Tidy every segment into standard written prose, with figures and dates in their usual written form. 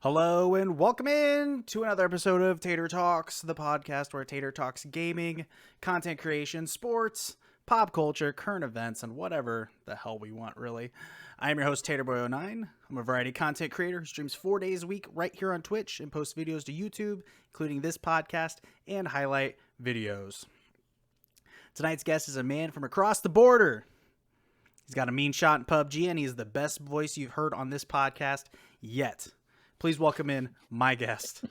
Hello and welcome in to another episode of Tater Talks, the podcast where Tater talks gaming, content creation, sports, pop culture, current events, and whatever the hell we want, really. I am your host, Taterboy09. I'm a variety content creator who streams 4 days a week right here on Twitch and posts videos to YouTube, including this podcast and highlight videos. Tonight's guest is a man from across the border. He's got a mean shot in PUBG, and he's the best voice you've heard on this podcast yet. Please welcome in my guest,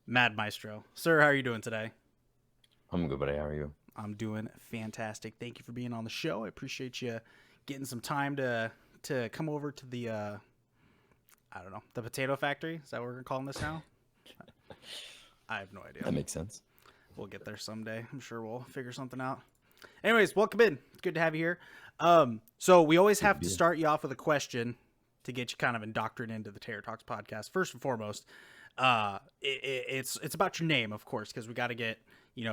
MadMistro. Sir, how are you doing today? I'm good, buddy. How are you? I'm doing fantastic. Thank you for being on the show. I appreciate you getting some time to come over to the, the potato factory. Is that what we're calling this now? I have no idea. That makes sense. We'll get there someday. I'm sure we'll figure something out. Anyways, welcome in. It's good to have you here. So we always have to start you off with a question to get you kind of indoctrinated into the Tater Talks podcast. First and foremost, it's about your name, of course, because we got to get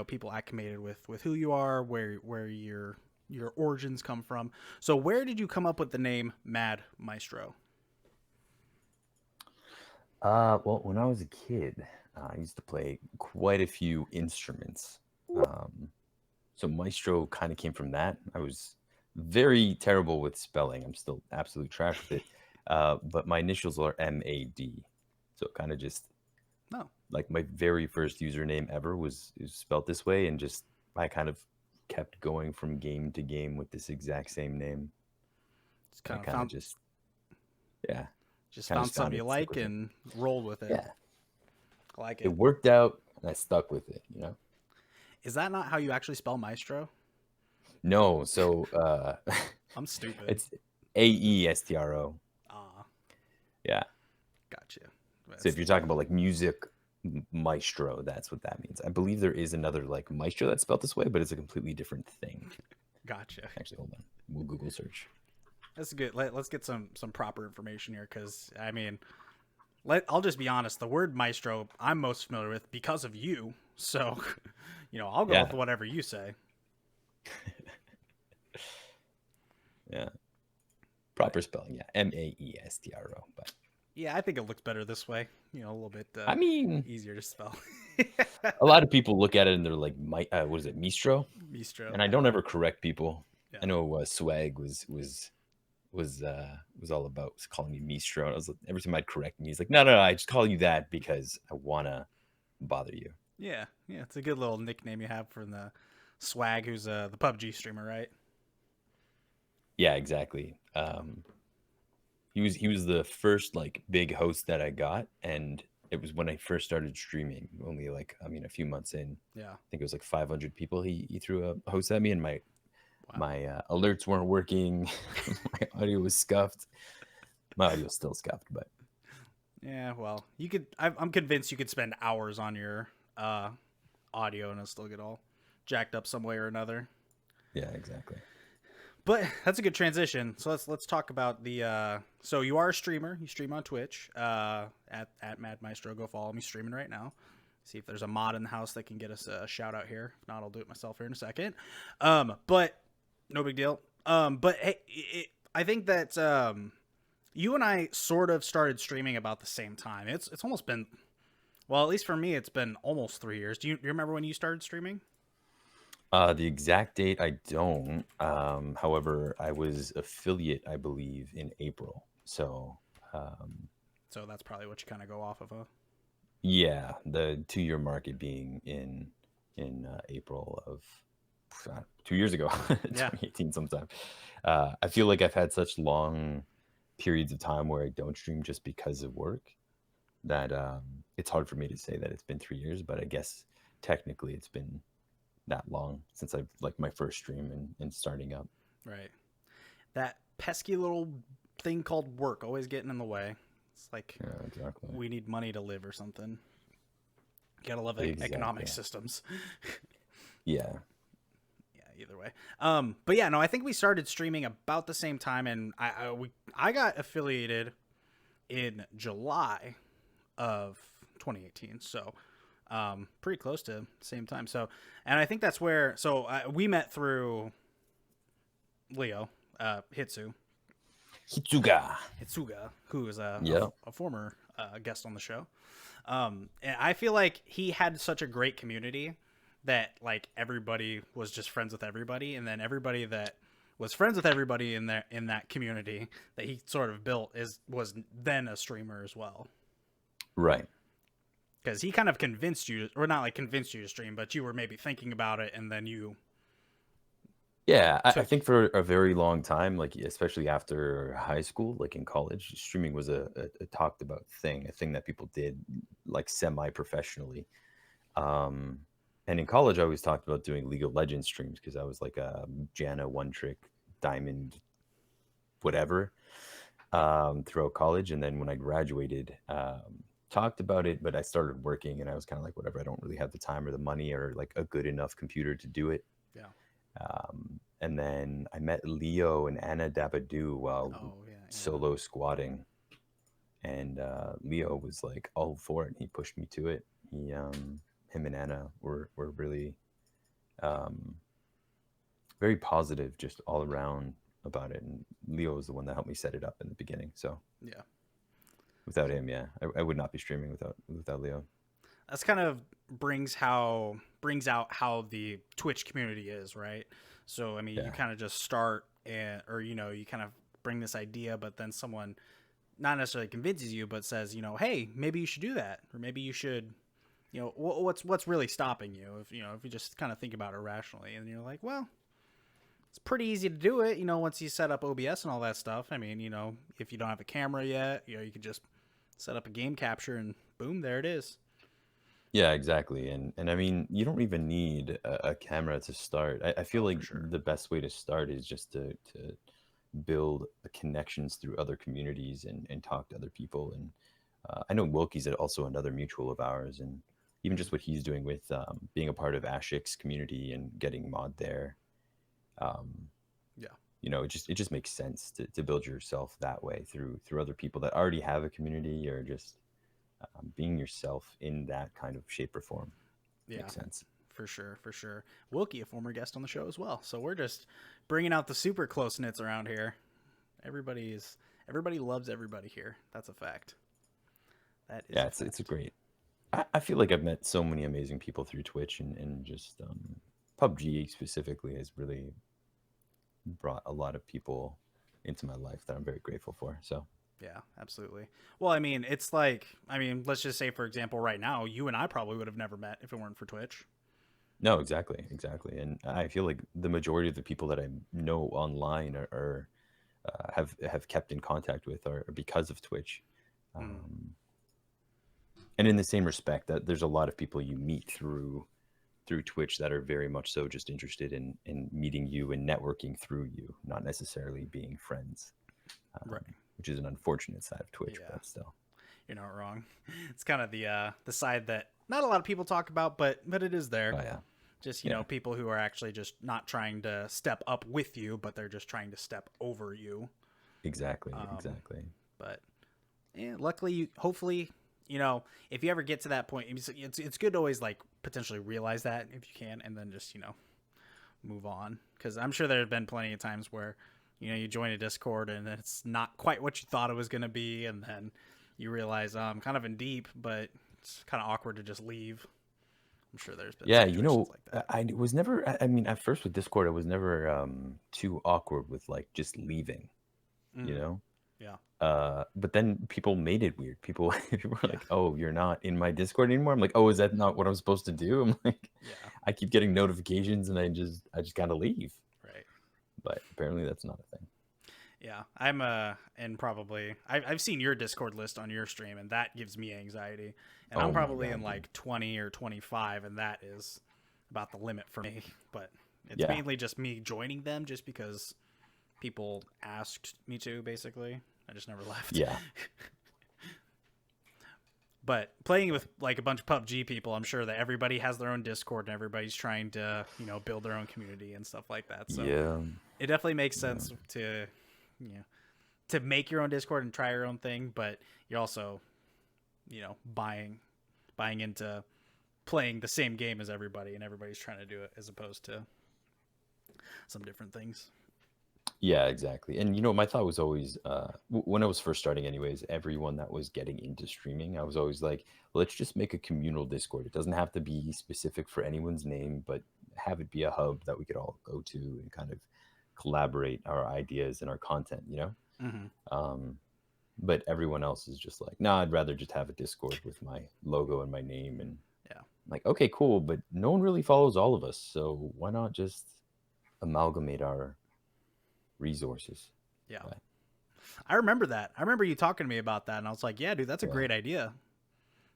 people acclimated with who you are, where your origins come from. So where did you come up with the name MadMistro? Well, when I was a kid, I used to play quite a few instruments. So Maestro kind of came from that. I was very terrible with spelling. I'm still absolute trash with it. But my initials are MAD. So kind of just like my very first username ever was spelled this way, and just I kind of kept going from game to game with this exact same name. It's kind of just found something you like and rolled with it. Yeah, I like it. It worked out, and I stuck with it. Is that not how you actually spell Maestro? No, so I'm stupid. It's AESTRO. Yeah. Gotcha. So if you're talking about like music maestro, that's what that means. I believe there is another like maestro that's spelled this way, but it's a completely different thing. Gotcha. Actually, hold on. We'll Google search. That's good. Let's get some proper information here, because I mean, I'll just be honest. The word maestro I'm most familiar with because of you. So, I'll go with whatever you say. Yeah. Proper spelling, yeah. MAESTRO. But yeah, I think it looks better this way. A little bit. Easier to spell. A lot of people look at it and they're like, what is it, Mistro? Mistro. And I don't ever correct people. Yeah. I know Swag was all about calling me Mistro. And I was like, every time I'd correct me, he's like, no, I just call you that because I wanna bother you. Yeah, it's a good little nickname you have for the Swag, who's the PUBG streamer, right? Yeah, exactly. He was the first like big host that I got, and it was when I first started streaming. Only a few months in. Yeah, I think it was like 500 people. He threw a host at me, and my alerts weren't working. My audio was scuffed. My audio's still scuffed, but yeah. Well, you could. I'm convinced you could spend hours on your audio and it'll still get all jacked up some way or another. Yeah, exactly. But that's a good transition. So let's talk about the. So you are a streamer. You stream on Twitch. At MadMistro. Go follow me streaming right now. See if there's a mod in the house that can get us a shout out here. If not, I'll do it myself here in a second. But no big deal. But hey, I think that you and I sort of started streaming about the same time. It's almost been, well, at least for me, it's been almost 3 years. Do you remember when you started streaming? The exact date I don't. However, I was affiliate, I believe, in April. So so that's probably what you kind of go off of, huh? Yeah, the 2-year market being in April of 2 years ago, 2018 sometime. I feel like I've had such long periods of time where I don't stream just because of work that it's hard for me to say that it's been 3 years, but I guess technically it's been that long since I've my first stream and starting up. Right. That pesky little thing called work always getting in the way. It's like exactly. We need money to live or something. You gotta love economic systems. Yeah. Yeah, either way. But yeah, no, I think we started streaming about the same time, and I got affiliated in July of 2018. So pretty close to the same time. So, and I think that's where, we met through Leo, Hitsuga, who is a former guest on the show. And I feel like he had such a great community that like everybody was just friends with everybody, and then everybody that was friends with everybody in that community that he sort of built was then a streamer as well. Right. Because he kind of convinced you, or not like convinced you to stream, but you were maybe thinking about it, and then you Yeah, I took. think for a very long time, like especially after high school, like in college, streaming was a talked about thing, a thing that people did like semi-professionally. Um, and in college, I always talked about doing League of Legends streams because I was like a Janna one trick diamond whatever throughout college. And then when I graduated, talked about it, but I started working and I was kind of like, whatever, I don't really have the time or the money or like a good enough computer to do it. Yeah. And then I met Leo and Anna Dabadoo while Oh yeah. Anna. solo squatting. And Leo was like all for it. He pushed me to it. Him and Anna were really um, very positive, just all around about it. And Leo was the one that helped me set it up in the beginning. So Yeah. without him, yeah, I would not be streaming without Leo. That's kind of brings out how the Twitch community is, right? So I mean, you Yeah, kind of just start and or you kind of bring this idea, but then someone not necessarily convinces you, but says, hey, maybe you should do that, or maybe you should, what's really stopping you if you just kind of think about it rationally, and you're like, well, it's pretty easy to do it, once you set up OBS and all that stuff. I mean, if you don't have a camera yet, you can just set up a game capture and boom, there it is. yeah, exactly. And I mean, you don't even need a camera to start. I feel Oh, like for sure. the best way to start is just to build connections through other communities and talk to other people. And I know Wilkie's also another mutual of ours, and even Mm, just what he's doing with being a part of Ashik's community and getting mod there. Um, yeah. it just makes sense to build yourself that way through other people that already have a community, or just being yourself in that kind of shape or form Yeah, makes sense. for sure, for sure. Wilkie, a former guest on the show as well. So we're just bringing out the super close knits around here. Everybody loves everybody here. That's a fact. That is Yeah, a it's a fact. great. I feel like I've met so many amazing people through Twitch, and just PUBG specifically has really brought a lot of people into my life that I'm very grateful for. So Yeah, absolutely. Well, I mean, it's like, let's just say, for example, right now, you and I probably would have never met if it weren't for Twitch. no, exactly, and I feel like the majority of the people that I know online have kept in contact with are because of Twitch. Mm, Um, and in the same respect, that there's a lot of people you meet through Twitch that are very much so just interested in meeting you and networking through you, not necessarily being friends, right. which is an unfortunate side of Twitch, Yeah, but still. you're not wrong. It's kind of the side that not a lot of people talk about, but it is there. Oh yeah, Just yeah, people who are actually just not trying to step up with you, but they're just trying to step over you. exactly, Um, exactly. but yeah, luckily, hopefully, if you ever get to that point, it's good to always like potentially realize that if you can, and then just move on. Because I'm sure there have been plenty of times where you join a Discord and it's not quite what you thought it was going to be, and then you realize I'm kind of in deep, but it's kind of awkward to just leave. I'm sure there's been Yeah, situations like that. I was never. I mean, at first with Discord, I was never too awkward with like just leaving. You Mm, know, yeah, but then people made it weird. People people were yeah, like, "Oh, you're not in my Discord anymore." I'm like, "Oh, is that not what I'm supposed to do?" I'm like, yeah, I keep getting notifications, and I just gotta leave. right. But apparently, that's not a thing. Yeah, I'm and probably I've seen your Discord list on your stream, and that gives me anxiety. And I'm Oh my probably in god, dude. like 20 or 25, and that is about the limit for me. But it's Yeah, mainly just me joining them, just because people asked me to. Basically, I just never left. yeah, But playing with like a bunch of PUBG people, I'm sure that everybody has their own Discord and everybody's trying to build their own community and stuff like that. So yeah, it definitely makes yeah. sense to you know to make your own Discord and try your own thing, but you're also, buying into playing the same game as everybody, and everybody's trying to do it as opposed to some different things. Yeah, exactly. And my thought was always, when I was first starting, anyways, everyone that was getting into streaming, I was always like, let's just make a communal Discord. It doesn't have to be specific for anyone's name, but have it be a hub that we could all go to and kind of collaborate our ideas and our content, Hmm. Um, but everyone else is just like, nah, I'd rather just have a Discord with my logo and my name. And Yeah. I'm like, okay, cool, but no one really follows all of us, so why not just amalgamate our resources? Yeah. But I remember that. I remember you talking to me about that, and I was like, "Yeah, dude, that's a yeah, great idea."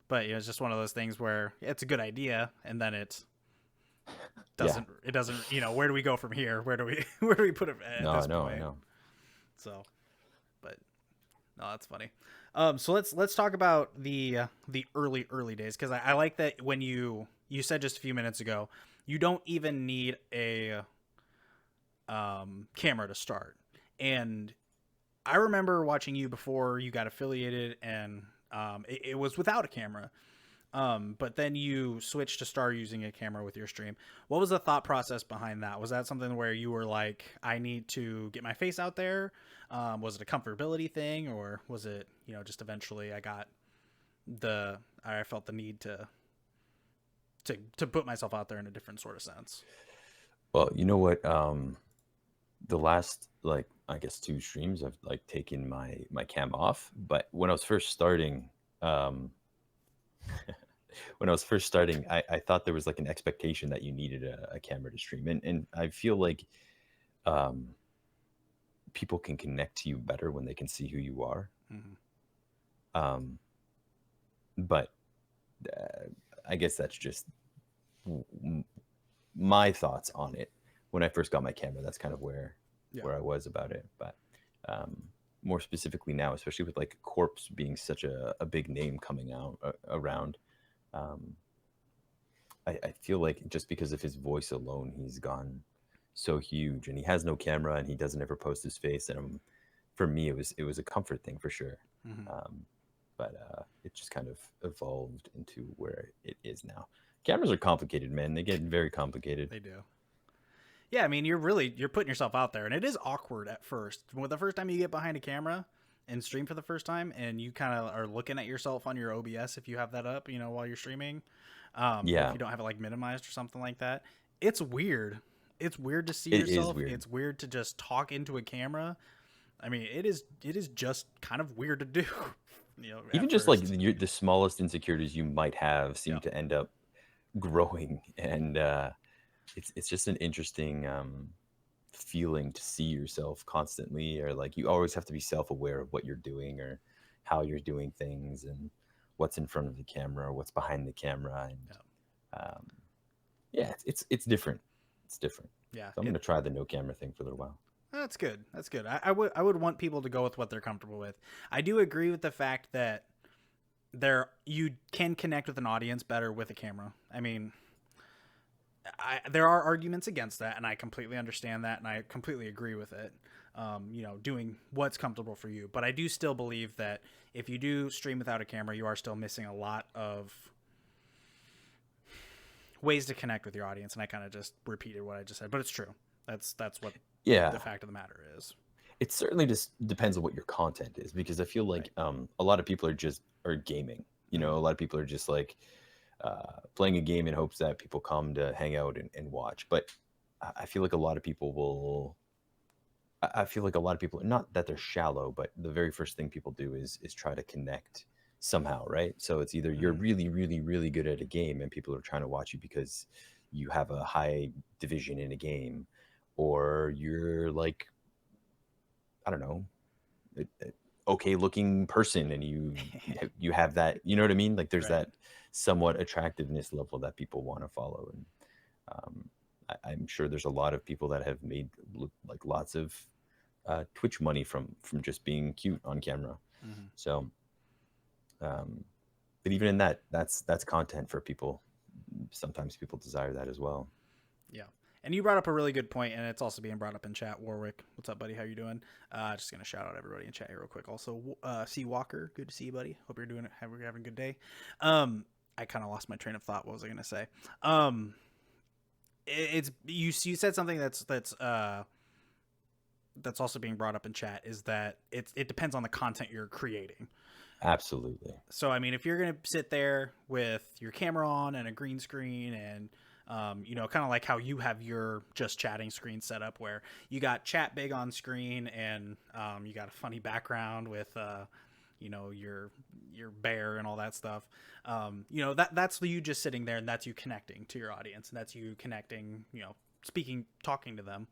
But it's just one of those things where it's a good idea, and then it yeah, doesn't. It doesn't. Where do we go from here? Where do we where do we put it at no, this I point? know. So, but no, that's funny. So let's talk about the early days, because I like that when you said just a few minutes ago, you don't even need a camera to start. And I remember watching you before you got affiliated, and it was without a camera. But then you switched to start using a camera with your stream. What was the thought process behind that? Was that something where you were like, I need to get my face out there? Was it a comfortability thing, or was it, just eventually I felt the need to put myself out there in a different sort of sense? Well, you know what? The last, like, I guess, two streams, I've like taken my cam off. But when I was first starting, um, I thought there was like an expectation that you needed a camera to stream, and I feel like um, people can connect to you better when they can see who you are. Mm-hmm. Um, but uh, I guess that's just my thoughts on it. When I first got my camera, that's kind of Yeah. where I was about it. But um, more specifically now, especially with like Corpse being such a big name coming out around, um, I feel like just because of his voice alone, he's gone so huge, and he has no camera and he doesn't ever post his face. And for me, it was a comfort thing for sure. Mm-hmm. Um, but it just kind of evolved into where it is now. Cameras are complicated, man. They get very complicated. They do. Yeah, I mean, you're putting yourself out there, and it is awkward at first. Well, the first time you get behind a camera and stream for the first time, and you kind of are looking at yourself on your OBS if you have that up, while you're streaming. If Yeah, you don't have it like minimized or something like that, it's weird. It's weird to see it is yourself. weird. It's weird to just talk into a camera. I mean, it is just kind of weird to do, Even at just like first. the smallest insecurities you might have seem Yeah. to end up growing, and it's just an interesting feeling to see yourself constantly, or like you always have to be self-aware of what you're doing or how you're doing things and what's in front of the camera or what's behind the camera. And Yeah. um, yeah, it's different. It's different. Yeah. So I'm gonna try the no camera thing for a little while. That's good. That's good. I would want people to go with what they're comfortable with. I do agree with the fact that you can connect with an audience better with a camera. I mean, there are arguments against that, and I completely understand that, and I completely agree with it. Doing what's comfortable for you, but I do still believe that if you do stream without a camera, you are still missing a lot of ways to connect with your audience. And I kind of just repeated what I just said, but it's true. That's what the Yeah, fact of the matter is. it certainly just depends on what your content is, because I feel like Right. a lot of people are gaming. A Mm-hmm. lot of people are just like playing a game in hopes that people come to hang out and watch. But I feel like a lot of people will. I feel like a lot of people, not that they're shallow, but the very first thing people do is try to connect somehow, right? So it's either you're Mm-hmm. really, really, really good at a game and people are trying to watch you because you have a high division in a game, or you're like, I don't know, okay looking person and you have that, you know what I mean, like there's Right. that somewhat attractiveness level that people want to follow. And um, I'm sure there's a lot of people that have made like lots of Twitch money from just being cute on camera. Mm-hmm. So um, but even in that's content for people. Sometimes people desire that as well. Yeah. And you brought up a really good point, and it's also being brought up in chat. Warwick, what's up, buddy? How you doing? Just gonna shout out everybody in chat here real quick. Also, C Walker, good to see you, buddy. Hope you're doing it. You're having a good day. I kind of lost my train of thought. What was I gonna say? It's you. You said something that's that's also being brought up in chat is that it depends on the content you're creating. Absolutely. So I mean, if you're gonna sit there with your camera on and a green screen and kind of like how you have your just chatting screen set up, where you got chat big on screen and you got a funny background with your bear and all that stuff. That's you just sitting there, and that's you connecting to your audience, and that's you connecting, speaking, talking to them.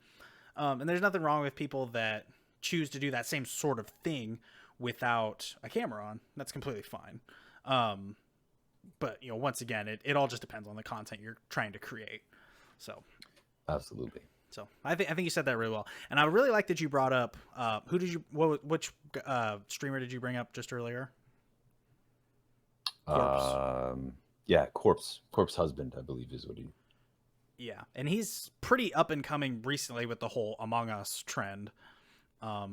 And there's nothing wrong with people that choose to do that same sort of thing without a camera on. That's completely fine. But once again, it all just depends on the content you're trying to create. So Absolutely. so I think you said that really well, and I really like that you brought up which streamer did you bring up just earlier? Corpse. Yeah, corpse husband, I believe is what he. Yeah, and he's pretty up and coming recently with the whole Among Us trend.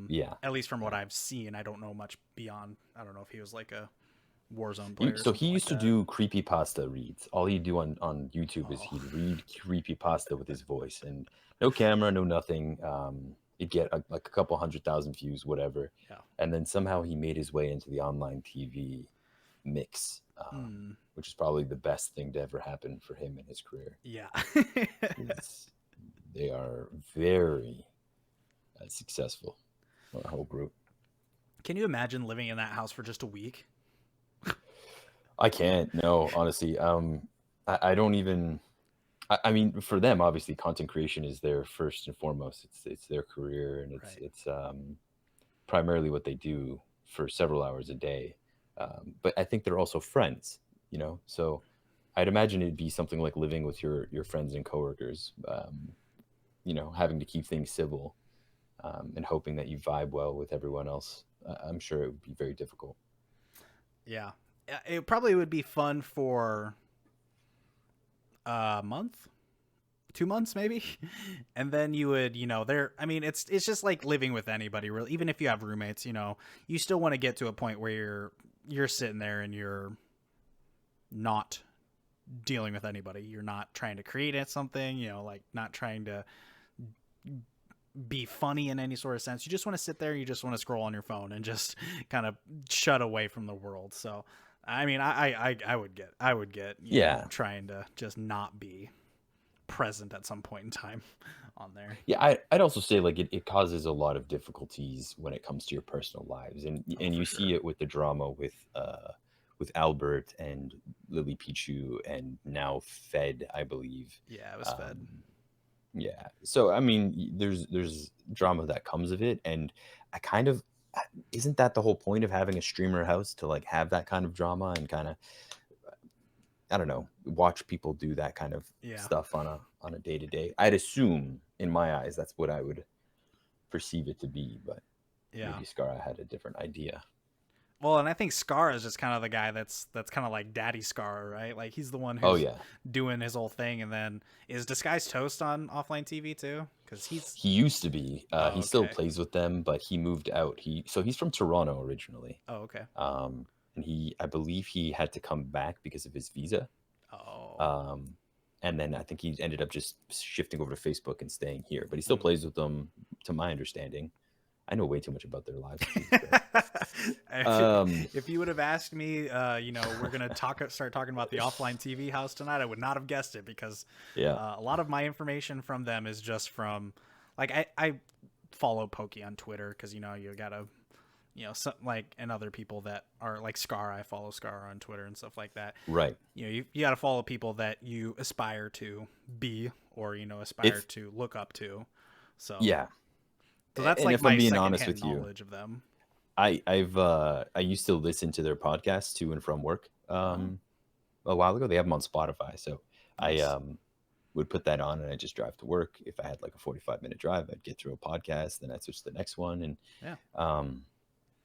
Yeah. At least from what I've seen, I don't know much beyond. I don't know if he was like a Warzone player or So he something like used to that. do creepypasta reads. All he'd do on YouTube is Oh, he'd read creepypasta with his voice, and no camera, no nothing. He'd get like a couple 100,000 views, whatever. yeah. And then somehow he made his way into the online TV mix, which is probably the best thing to ever happen for him in his career. Yeah. They are very successful, a whole group. Can you imagine living in that house for just a week? I can't. No, honestly. I don't even. I mean, for them, obviously, content creation is their first and foremost. It's their career, and Right. it's primarily what they do for several hours a day. But I think they're also friends, So I'd imagine it'd be something like living with your friends and coworkers. Having to keep things civil, and hoping that you vibe well with everyone else. I'm sure it would be very difficult. Yeah. It probably would be fun for a month, 2 months maybe, and then you would I mean, it's just like living with anybody, really. Even if you have roommates, you still want to get to a point where you're sitting there and you're not dealing with anybody. You're not trying to create something, like not trying to be funny in any sort of sense. You just want to sit there, you just want to scroll on your phone and just kind of shut away from the world. So I mean, I would get Yeah. trying to just not be present at some point in time on there. Yeah, I'd also say like it causes a lot of difficulties when it comes to your personal lives, and Oh, for you sure. see it with the drama with Albert and Lily Pichu and now Fed, I believe. Yeah, it was Fed. Yeah, so I mean, there's drama that comes of it, and I kind of isn't that the whole point of having a streamer house, to like have that kind of drama and kind of, I don't know, watch people do that kind of Yeah. stuff on a day to day. I'd assume, in my eyes, that's what I would perceive it to be, but Yeah. maybe Scar had a different idea. Well, and I think Scar is just kind of the guy that's kind of like Daddy Scar, right? Like he's the one Oh who's yeah, doing his whole thing. And then is Disguised Toast on offline TV too? Because he's he used to be. oh, He still okay. plays with them, but he moved out. He's from Toronto originally. Oh, okay. And I believe he had to come back because of his visa. Oh. Um, and then I think he ended up just shifting over to Facebook and staying here, but he still plays with them, to my understanding. I know way too much about their lives. If you would have asked me, we're gonna start talking about the offline TV house tonight, I would not have guessed it, because Yeah. a lot of my information from them is just from, like, I follow Pokey on Twitter because you gotta, some, like, and other people that are like Scar. I follow Scar on Twitter and stuff like that. Right. You gotta follow people that you aspire to be, or aspire to look up to. So Yeah. so that's And like if I'm my being honest secondhand with you, knowledge of them. I used to listen to their podcast to and from work Oh, a while ago. They have them on Spotify, so I nice. would put that on and I just drive to work. If I had like a 45-minute drive, I'd get through a podcast, then I'd switch to the next one, and Yeah.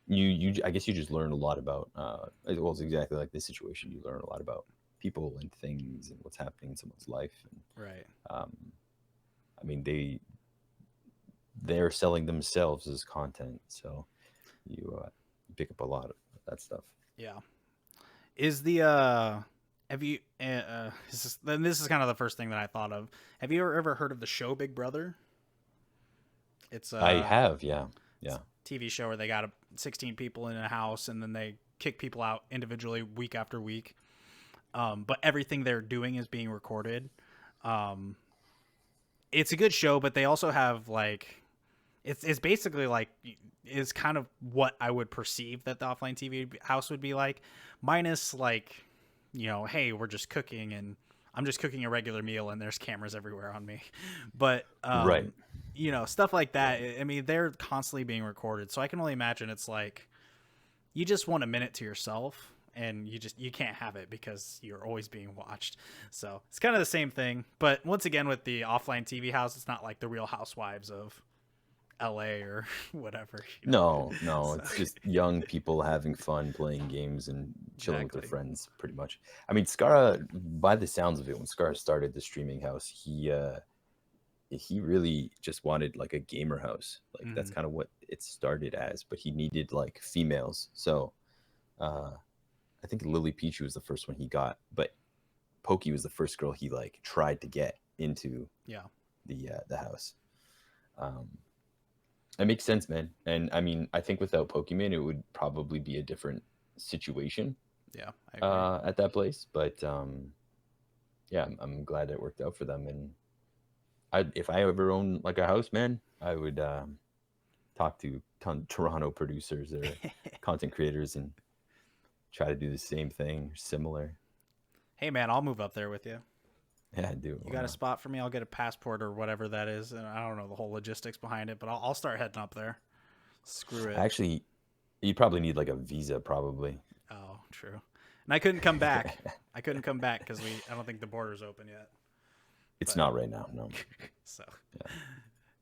you I guess you just learn a lot about well, it's exactly like this situation. You learn a lot about people and things and what's happening in someone's life, and Right. I mean they're selling themselves as content, so you pick up a lot of that stuff. Yeah. Is the have you this is kind of the first thing that I thought of. Have you ever heard of the show Big Brother? It's I a have, yeah, yeah, TV show where they got 16 people in a house and then they kick people out individually week after week. But everything they're doing is being recorded. Um, it's a good show, but they also have like it's basically like is kind of what I would perceive that the offline TV house would be like, minus like, hey, we're just cooking and I'm just cooking a regular meal and there's cameras everywhere on me, but right. stuff like that. I mean, they're constantly being recorded, so I can only imagine it's like you just want a minute to yourself and you can't have it because you're always being watched. So it's kind of the same thing, but once again with the offline TV house, it's not like the Real Housewives of LA or whatever. No, no, So it's just young people having fun playing games and chilling with their exactly. friends, pretty much. I mean, Skara, by the sounds of it, when Skara started the streaming house, he really just wanted like a gamer house. Like that's Mm, kind of what it started as, but he needed like females. So uh I think Lily Peach was the first one he got, but Pokey was the first girl he like tried to get into yeah, the house. Um it makes sense, man. And I mean, I think without Pokemon, it would probably be a different situation yeah, I agree. at that place. But yeah, I'm glad it worked out for them. And if I ever own like a house, man, I would talk to Toronto producers or content creators and try to do the same thing or similar. Hey man, I'll move up there with you. Yeah, I do. You Why got a not? spot for me? I'll get a passport or whatever that is, and I don't know the whole logistics behind it, but I'll start heading up there. Screw it. Actually, you probably need like a visa, probably. Oh, true. And I couldn't come back. I couldn't come back because I don't think the border's open yet. It's But not right now. No. so Yeah.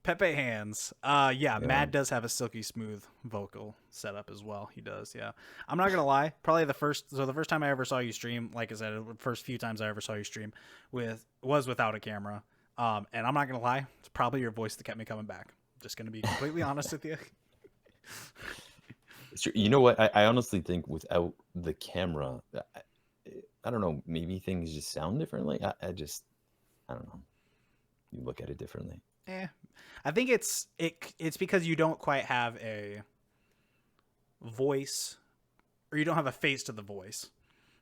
Pepe Hands. Yeah, Yeah, Mad man. does have a silky smooth vocal setup as well. He does, yeah. I'm not gonna lie, probably the first time I ever saw you stream, like I said, the first few times I ever saw you stream was without a camera. And I'm not gonna lie, it's probably your voice that kept me coming back. Just gonna be completely honest with you. It's true. You know what? I honestly think without the camera, I don't know. Maybe things just sound differently. I don't know. You look at it differently. Eh. I think it's because you don't quite have a voice, or you don't have a face to the voice.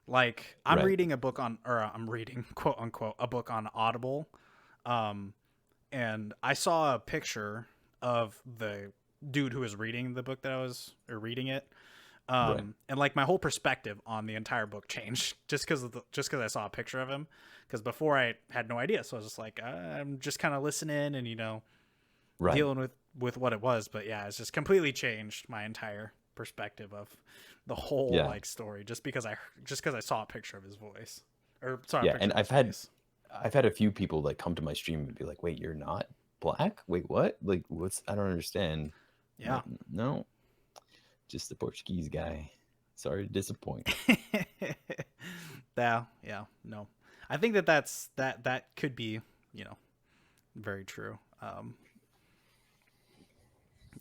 Like I'm Right. reading a book on, or I'm reading quote unquote a book on Audible, um, and I saw a picture of the dude who was reading the book that I was or reading it, Right. and like my whole perspective on the entire book changed just because I saw a picture of him. Because before I had no idea, so I was just like, I'm just kind of listening and Right. dealing with what it was. But yeah, it's just completely changed my entire perspective of the whole Yeah. like story just because I saw a picture of his voice or saw a Yeah. picture And of his face. I've had a few people like come to my stream and be like, "Wait, you're not black? Wait, what? Like, what's? I don't understand." I'm Yeah. like, no, just the Portuguese guy. Sorry to disappoint. Yeah, no. I think that could be, you know, very true.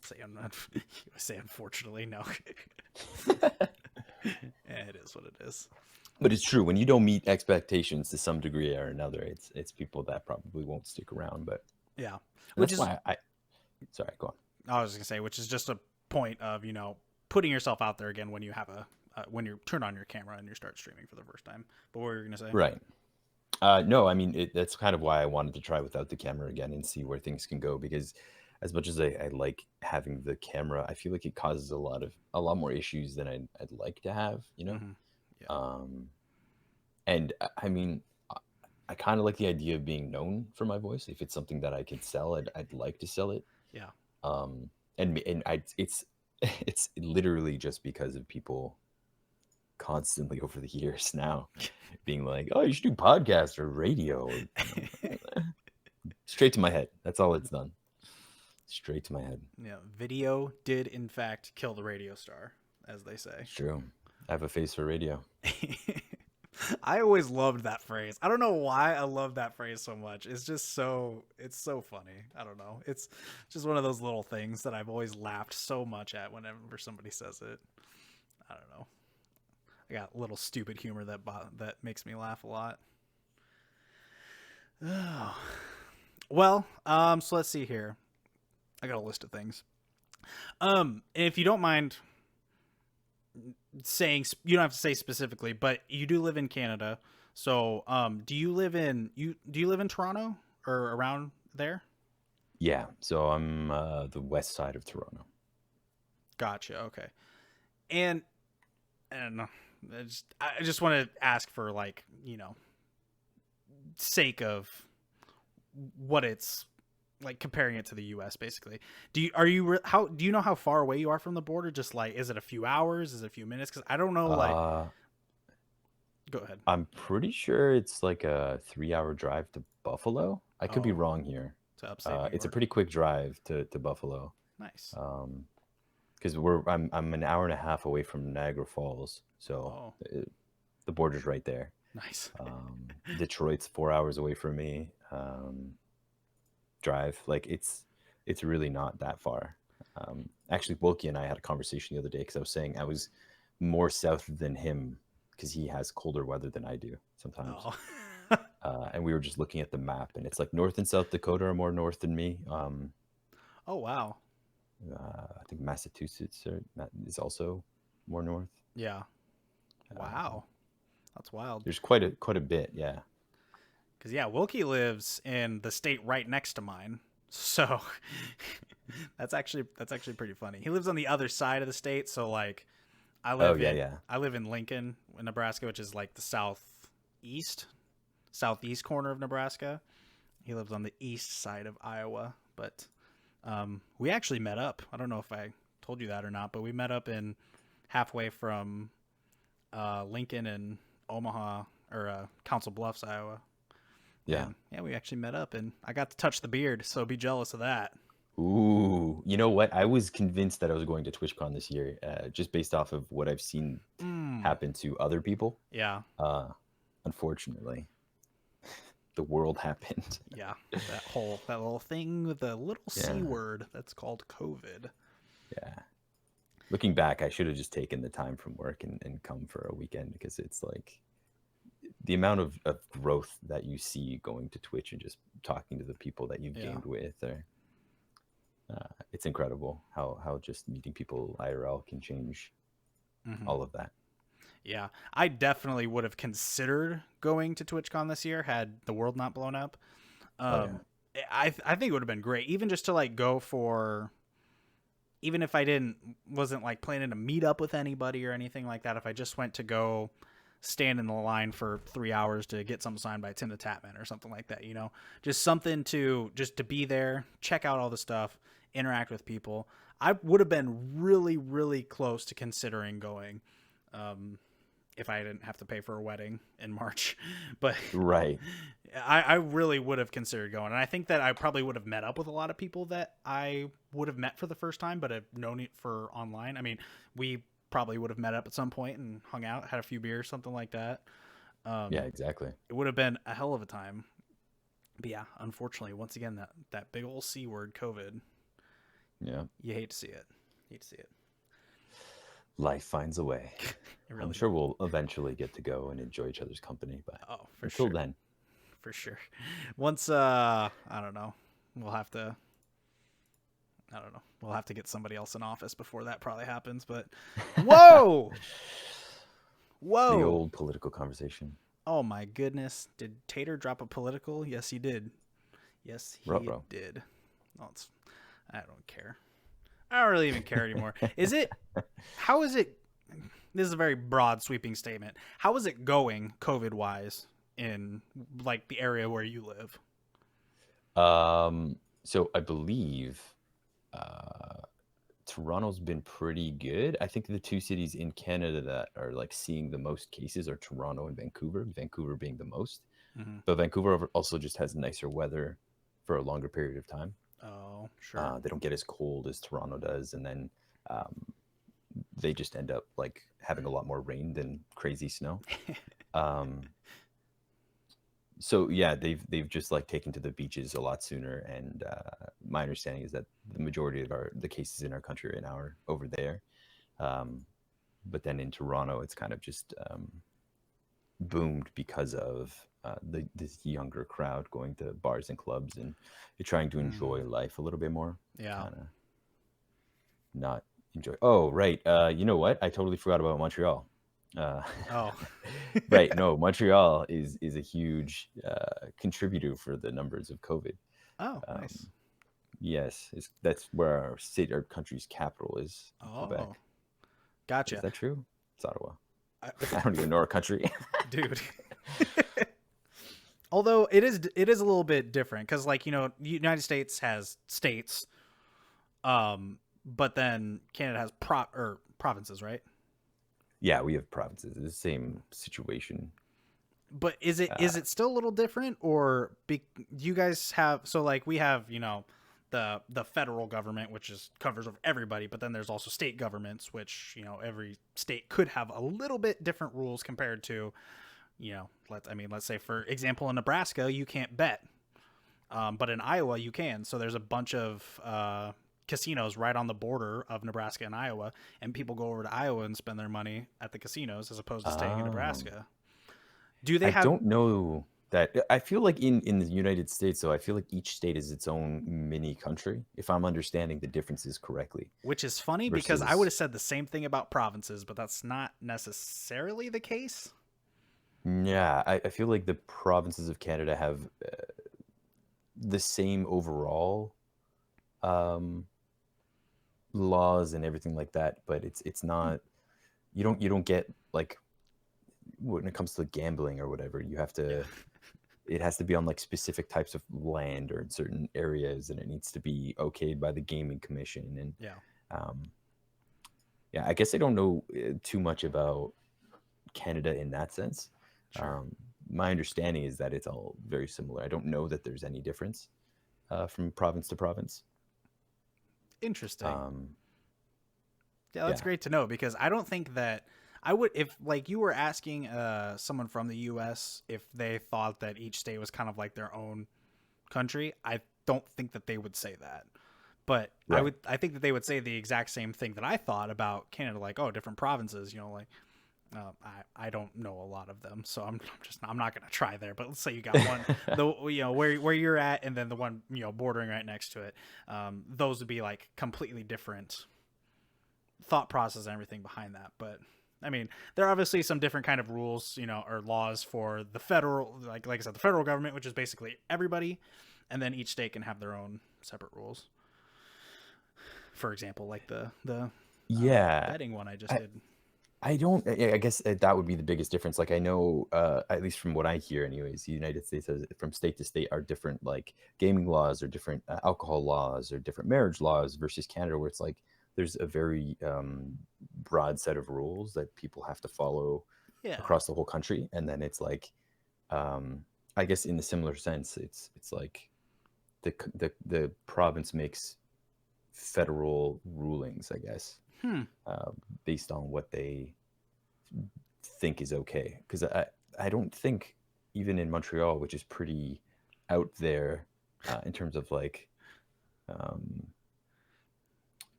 Say I'm not say unfortunately, no. It is what it is. But it's true when you don't meet expectations to some degree or another. It's people that probably won't stick around. But Yeah. and Which that's is, why I. Sorry, go on. I was gonna say, which is just a point of, putting yourself out there again when you have when you turn on your camera and you start streaming for the first time. But what were you gonna say? Right. No, I mean that's kind of why I wanted to try without the camera again and see where things can go because as much as I like having the camera, I feel like it causes a lot more issues than I'd like to have, you know? Mm-hmm. Yeah. Um, and I mean, I kind of like the idea of being known for my voice. If it's something that I could sell, I'd like to sell it. Yeah. Um, and it's it's literally just because of people constantly over the years now being like, "Oh, you should do podcast or radio," or straight to my head. That's all it's done. Straight to my head. Yeah. Video did in fact kill the radio star, as they say. It's true. I have a face for radio. I always loved that phrase. I don't know why I love that phrase so much. It's so funny. I don't know. It's just one of those little things that I've always laughed so much at whenever somebody says it. I don't know. I got little stupid humor that makes me laugh a lot. Oh. Well, so let's see here. I got a list of things. If you don't mind saying, you don't have to say specifically, but you do live in Canada. So, do you live in Toronto or around there? Yeah, so I'm the west side of Toronto. Gotcha. Okay. And and I just want to ask for, like, sake of what it's like, comparing it to the US basically. How do you know how far away you are from the border? Just like, is it a few hours? Is it a few minutes? Cuz I don't know, like, Uh, go ahead. I'm pretty sure it's like a 3-hour drive to Buffalo. I could be Oh, wrong here. to upstate New It's a York. pretty quick drive to Buffalo. Nice. Because I'm an hour and a half away from Niagara Falls, so Oh, the border's right there. nice. Detroit's 4 hours away from me. Drive, like it's really not that far. Actually, Wilkie and I had a conversation the other day because I was saying I was more south than him because he has colder weather than I do sometimes. Oh. And we were just looking at the map, and it's like North and South Dakota are more north than me. Oh, wow. I think Massachusetts is also more north. Yeah. Um, Wow. That's wild. there's quite a bit, yeah. Cuz yeah, Wilkie lives in the state right next to mine. So that's actually pretty funny. He lives on the other side of the state, so like I Oh live yeah, in yeah, I live in Lincoln, Nebraska, which is like the southeast corner of Nebraska. He lives on the east side of Iowa, but we actually met up. I don't know if I told you that or not, but we met up in halfway from Lincoln and Omaha, or Council Bluffs, Iowa. yeah. And yeah, we actually met up, and I got to touch the beard, so be jealous of that. Ooh, you know what? I was convinced that I was going to TwitchCon this year, just based off of what I've seen Mm, happen to other people. yeah, Uh, Unfortunately, the world happened. yeah. That little thing with the little C Yeah, word that's called COVID. yeah. Looking back, I should have just taken the time from work and come for a weekend because it's like the amount of growth that you see going to Twitch and just talking to the people that you've Yeah. gamed with, or it's incredible how just meeting people IRL can change Hmm. all of that. Yeah, I definitely would have considered going to TwitchCon this year had the world not blown up. Oh yeah, Um, I think it would have been great, even just to like go for, even if I wasn't like planning to meet up with anybody or anything like that. If I just went to go stand in the line for 3 hours to get something signed by Tim the Tatman or something like that, just something to be there, check out all the stuff, interact with people. I would have been really, really close to considering going. Um, if I didn't have to pay for a wedding in March. But right. I really would have considered going. And I think that I probably would have met up with a lot of people that I would have met for the first time, but have known it for online. I mean, we probably would have met up at some point and hung out, had a few beers, something like that. Yeah, Um, exactly. it would have been a hell of a time. But yeah, unfortunately, once again, that big old C word, COVID, Yeah, you hate to see it. You hate to see it. life finds a way. It I'm really sure does. we'll eventually get to go and enjoy each other's company, but Oh, for until sure. then, For sure. Once, I don't know, we'll have to, I don't know, we'll have to get somebody else in office before that probably happens. But whoa, the whoa, old political conversation. oh my goodness, did Tater drop a political? Yes, he did. Yes, he Ruh-roh. did. Oh, I don't care. I don't really even care anymore. Is it? How is it? This is a very broad, sweeping statement. How is it going, COVID wise, in like the area where you live? So I believe uh, Toronto's been pretty good. I think the two cities in Canada that are like seeing the most cases are Toronto and Vancouver. Vancouver being the most, Mm-hmm. but Vancouver also just has nicer weather for a longer period of time. Oh, sure. They don't get as cold as Toronto does, and then um, they just end up like having a lot more rain than crazy snow. Um, so yeah, they've just like taken to the beaches a lot sooner, and my understanding is that the majority of the cases in our country right now are over there. Um, but then in Toronto, it's kind of just boomed because of this younger crowd going to bars and clubs and you're trying to enjoy life a little bit more. Yeah. Kind of not enjoy. Oh, right. You know what? I totally forgot about Montreal. Uh, Oh. right. No, Montreal is a huge contributor for the numbers of COVID. Oh, nice. Um, yes, that's where our country's capital is, Oh, Quebec. Is gotcha. that true? It's Ottawa. I, I don't even know our country. dude. Although it is a little bit different because, like, the United States has states, but then Canada has provinces, right? Yeah, we have provinces. It's the same situation. But is it Uh, is it still a little different, or you guys have, so like we have the federal government, which is covers of everybody, but then there's also state governments, which every state could have a little bit different rules compared to let's say, for example, in Nebraska you can't bet, but in Iowa you can. So there's a bunch of casinos right on the border of Nebraska and Iowa, and people go over to Iowa and spend their money at the casinos as opposed to staying in um, Nebraska. Do they I have, don't know that. I feel like in the United States, though, I feel like each state is its own mini country, if I'm understanding the differences correctly. which is funny because I would Versus, have said the same thing about provinces, but that's not necessarily the case. yeah, I feel like the provinces of Canada have the same overall um, laws and everything like that, but it's Hmm. not. You don't get like when it comes to gambling or whatever. You have Yeah. to it has to be on like specific types of land or in certain areas, and it needs to be okayed by the gaming commission. And Yeah. um, yeah, I guess I don't know too much about Canada in that sense. Sure. Um, my understanding is that it's all very similar. I don't know that there's any difference from province to province. Interesting. Um, Yeah, that's yeah, great to know because I don't think that I would, if like you were asking someone from the US if they thought that each state was kind of like their own country, I don't think that they would say that. But right. I think that they would say the exact same thing that I thought about Canada, like, oh, different provinces, like I don't know a lot of them, so I'm not gonna try there. But let's say you got one, the where you're at, and then the one bordering right next to it. Those would be like completely different thought process and everything behind that. But I mean, there are obviously some different kind of rules, or laws for the federal, like I said, the federal government, which is basically everybody, and then each state can have their own separate rules. For example, like the Yeah, betting one I just I, did. I don't. I guess that would be the biggest difference. Like I know, at least from what I hear, anyways, the United States has, from state to state are different. Like gaming laws or different alcohol laws or different marriage laws versus Canada, where it's like there's a very broad set of rules that people have to follow Yeah. across the whole country, and then it's like, um, I guess in the similar sense, it's like the province makes federal rulings, I guess, Hmm. uh, based on what they think is okay. Because I don't think even in Montreal, which is pretty out there in terms of like um,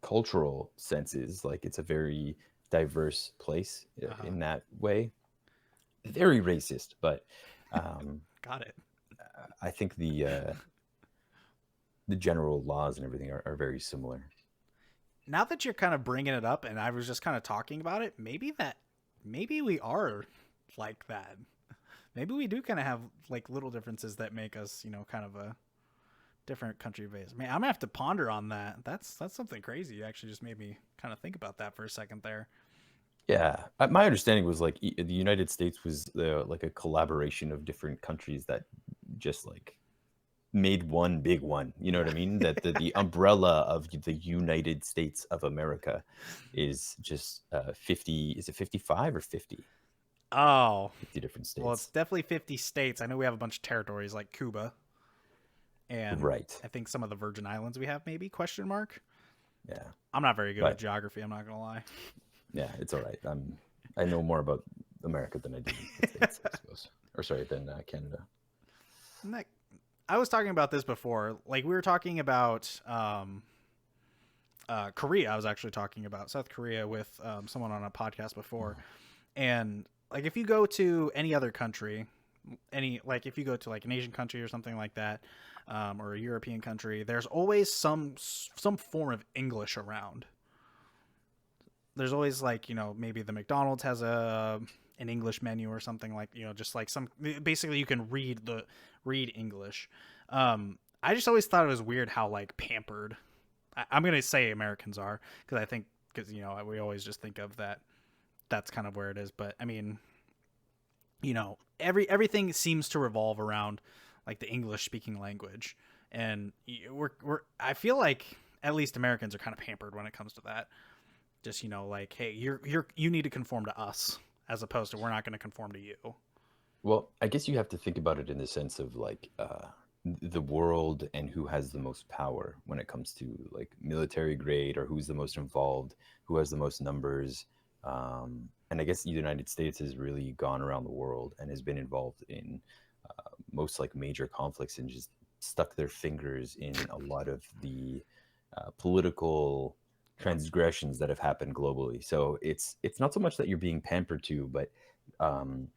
cultural senses, like it's a very diverse place Uh huh. in that way. Very racist, but um, Got it. I think the general laws and everything are very similar. Now that you're kind of bringing it up, and I was just kind of talking about it, maybe we are like that. Maybe we do kind of have like little differences that make us, kind of a different country base. Man, I'm gonna have to ponder on that. That's something crazy. You actually just made me kind of think about that for a second there. Yeah, my understanding was like the United States was like a collaboration of different countries that just like made one big one. You know what Yeah. I mean? That the umbrella of the United States of America is just 50. Is it 55 or 50? Oh, 50 different well, it's states. definitely 50 states. I know we have a bunch of territories like Cuba and Right. I think some of the Virgin Islands we have, maybe, question mark. Yeah. I'm not very good with But geography, I'm not gonna lie. yeah, it's all right. I know more about America than I do the states, I suppose. Or sorry, than Canada. That, I was talking about this before. Like we were talking about Korea. I was actually talking about South Korea with someone on a podcast before, and like if you go to any other country, any, like if you go to like an Asian country or something like that, or a European country, there's always some form of English around. There's always like, maybe the McDonald's has an English menu or something, like, just like some, basically you can read English. I just always thought it was weird how like pampered, I'm gonna say Americans are, because I think, because we always just think of that, that's kind of where it is. But I mean, everything seems to revolve around like the English speaking language, and we're I feel like at least Americans are kind of pampered when it comes to that. Just, like, hey, you need to conform to us, as opposed to we're not going to conform to you. Well, I guess you have to think about it in the sense of like the world and who has the most power when it comes to like military grade, or who's the most involved, who has the most numbers. And I guess the United States has really gone around the world and has been involved in most like major conflicts, and just stuck their fingers in a lot of the political Yep. transgressions that have happened globally. So it's not so much that you're being pampered to, but um,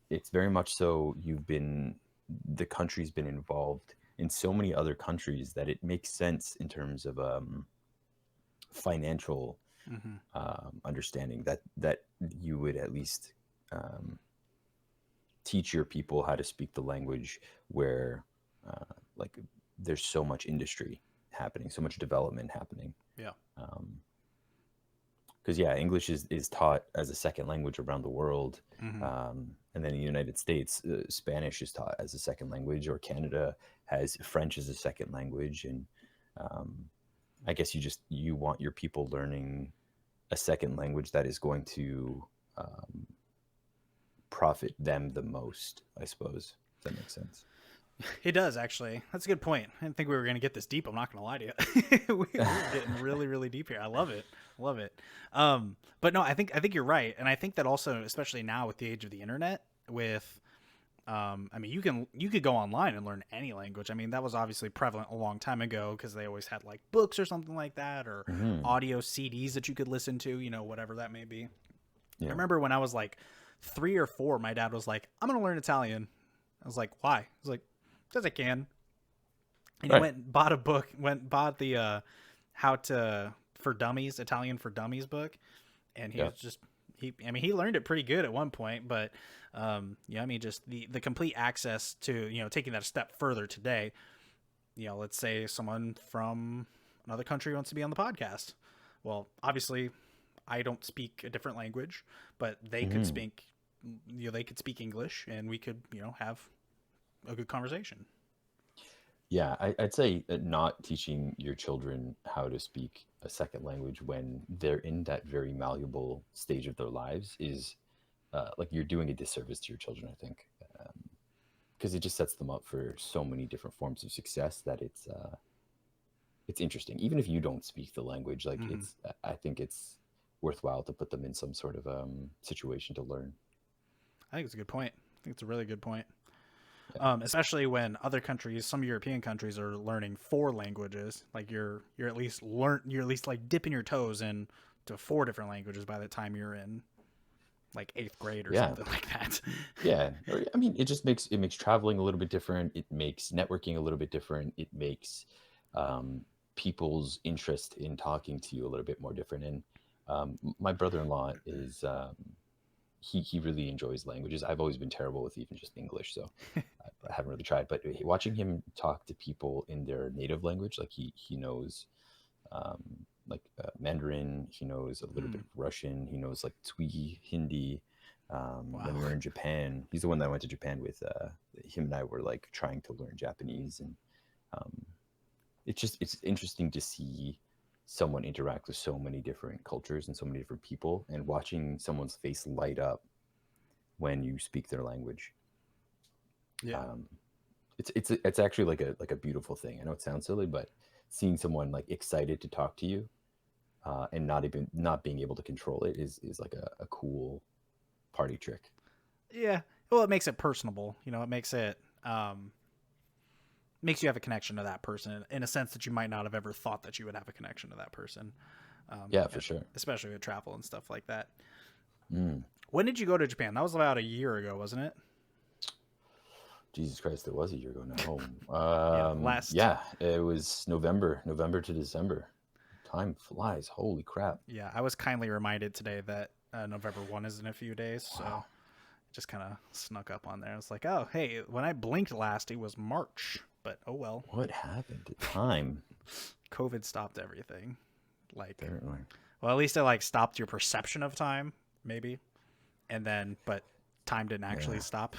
it's very much so the country's been involved in so many other countries that it makes sense in terms of financial Hmm. understanding that you would at least um, teach your people how to speak the language where like there's so much industry happening, so much development happening. Yeah. Um, because yeah, English is taught as a second language around the world, Hmm. and then in the United States, Spanish is taught as a second language, or Canada has French as a second language, and um, I guess you want your people learning a second language that is going to um, profit them the most, I suppose. Does that make sense? It does, actually. That's a good point. I didn't think we were going to get this deep. I'm not going to lie to you. We're getting really, really deep here. I love it. Love it. But no, I think you're right, and I think that also, especially now with the age of the internet, with I mean, you could go online and learn any language. I mean, that was obviously prevalent a long time ago, because they always had like books or something like that, or Hmm. audio CDs that you could listen to, whatever that may be. I Yeah. remember when I was like 3 or 4, my dad was like, "I'm gonna learn Italian." I was like, "Why?" He was like, "Because I can." And he Right. went and bought a book, bought the how to for dummies, Italian for dummies book, and he Yeah. was just I mean, he learned it pretty good at one point, but yeah, I mean, just the complete access to, taking that a step further today. Let's say someone from another country wants to be on the podcast. Well, obviously, I don't speak a different language, but Hmm. they could speak English, and we could, have a good conversation. Yeah, I'd say not teaching your children how to speak a second language when they're in that very malleable stage of their lives is like you're doing a disservice to your children, I think, because it just sets them up for so many different forms of success that it's interesting. Even if you don't speak the language, like Hmm. I think it's worthwhile to put them in some sort of situation to learn. I think it's a good point. I think it's a really good point. Yeah. Especially when other countries, some European countries, are learning 4 languages. Like you're at least like dipping your toes in to 4 different languages by the time you're in like 8th grade or Yeah. something like that. Yeah, or, I mean, it makes traveling a little bit different. It makes networking a little bit different. It makes um, people's interest in talking to you a little bit more different. And my brother-in-law is he really enjoys languages. I've always been terrible with even just English, so I haven't really tried. But watching him talk to people in their native language, like he knows um, like Mandarin. He knows a little bit Mm, of Russian. He knows like Twi, Hindi. When wow. we were in Japan, he's the one that I went to Japan with. Him and I were like trying to learn Japanese, and um, it's interesting to see someone interact with so many different cultures and so many different people, and watching someone's face light up when you speak their language. Yeah. Um, it's actually like a beautiful thing. I know it sounds silly, but seeing someone like excited to talk to you and not being able to control it is like a cool party trick. Yeah. Well, it makes it personable. It makes you have a connection to that person in a sense that you might not have ever thought that you would have a connection to that person. Yeah, for And sure. especially with travel and stuff like that. Mm. When did you go to Japan? That was about a year ago, wasn't it? Jesus Christ, it was a year ago now. Yeah, last. Yeah, it was November to December. Time flies. Holy crap. Yeah, I was kindly reminded today that November 1 is in a few days, so Wow. just kind of snuck up on there. It's like, oh, hey, when I blinked last, it was March, but oh well. What happened to time? COVID stopped everything. Like, Apparently. well, at least it like stopped your perception of time, maybe, and then, but time didn't actually Yeah. stop.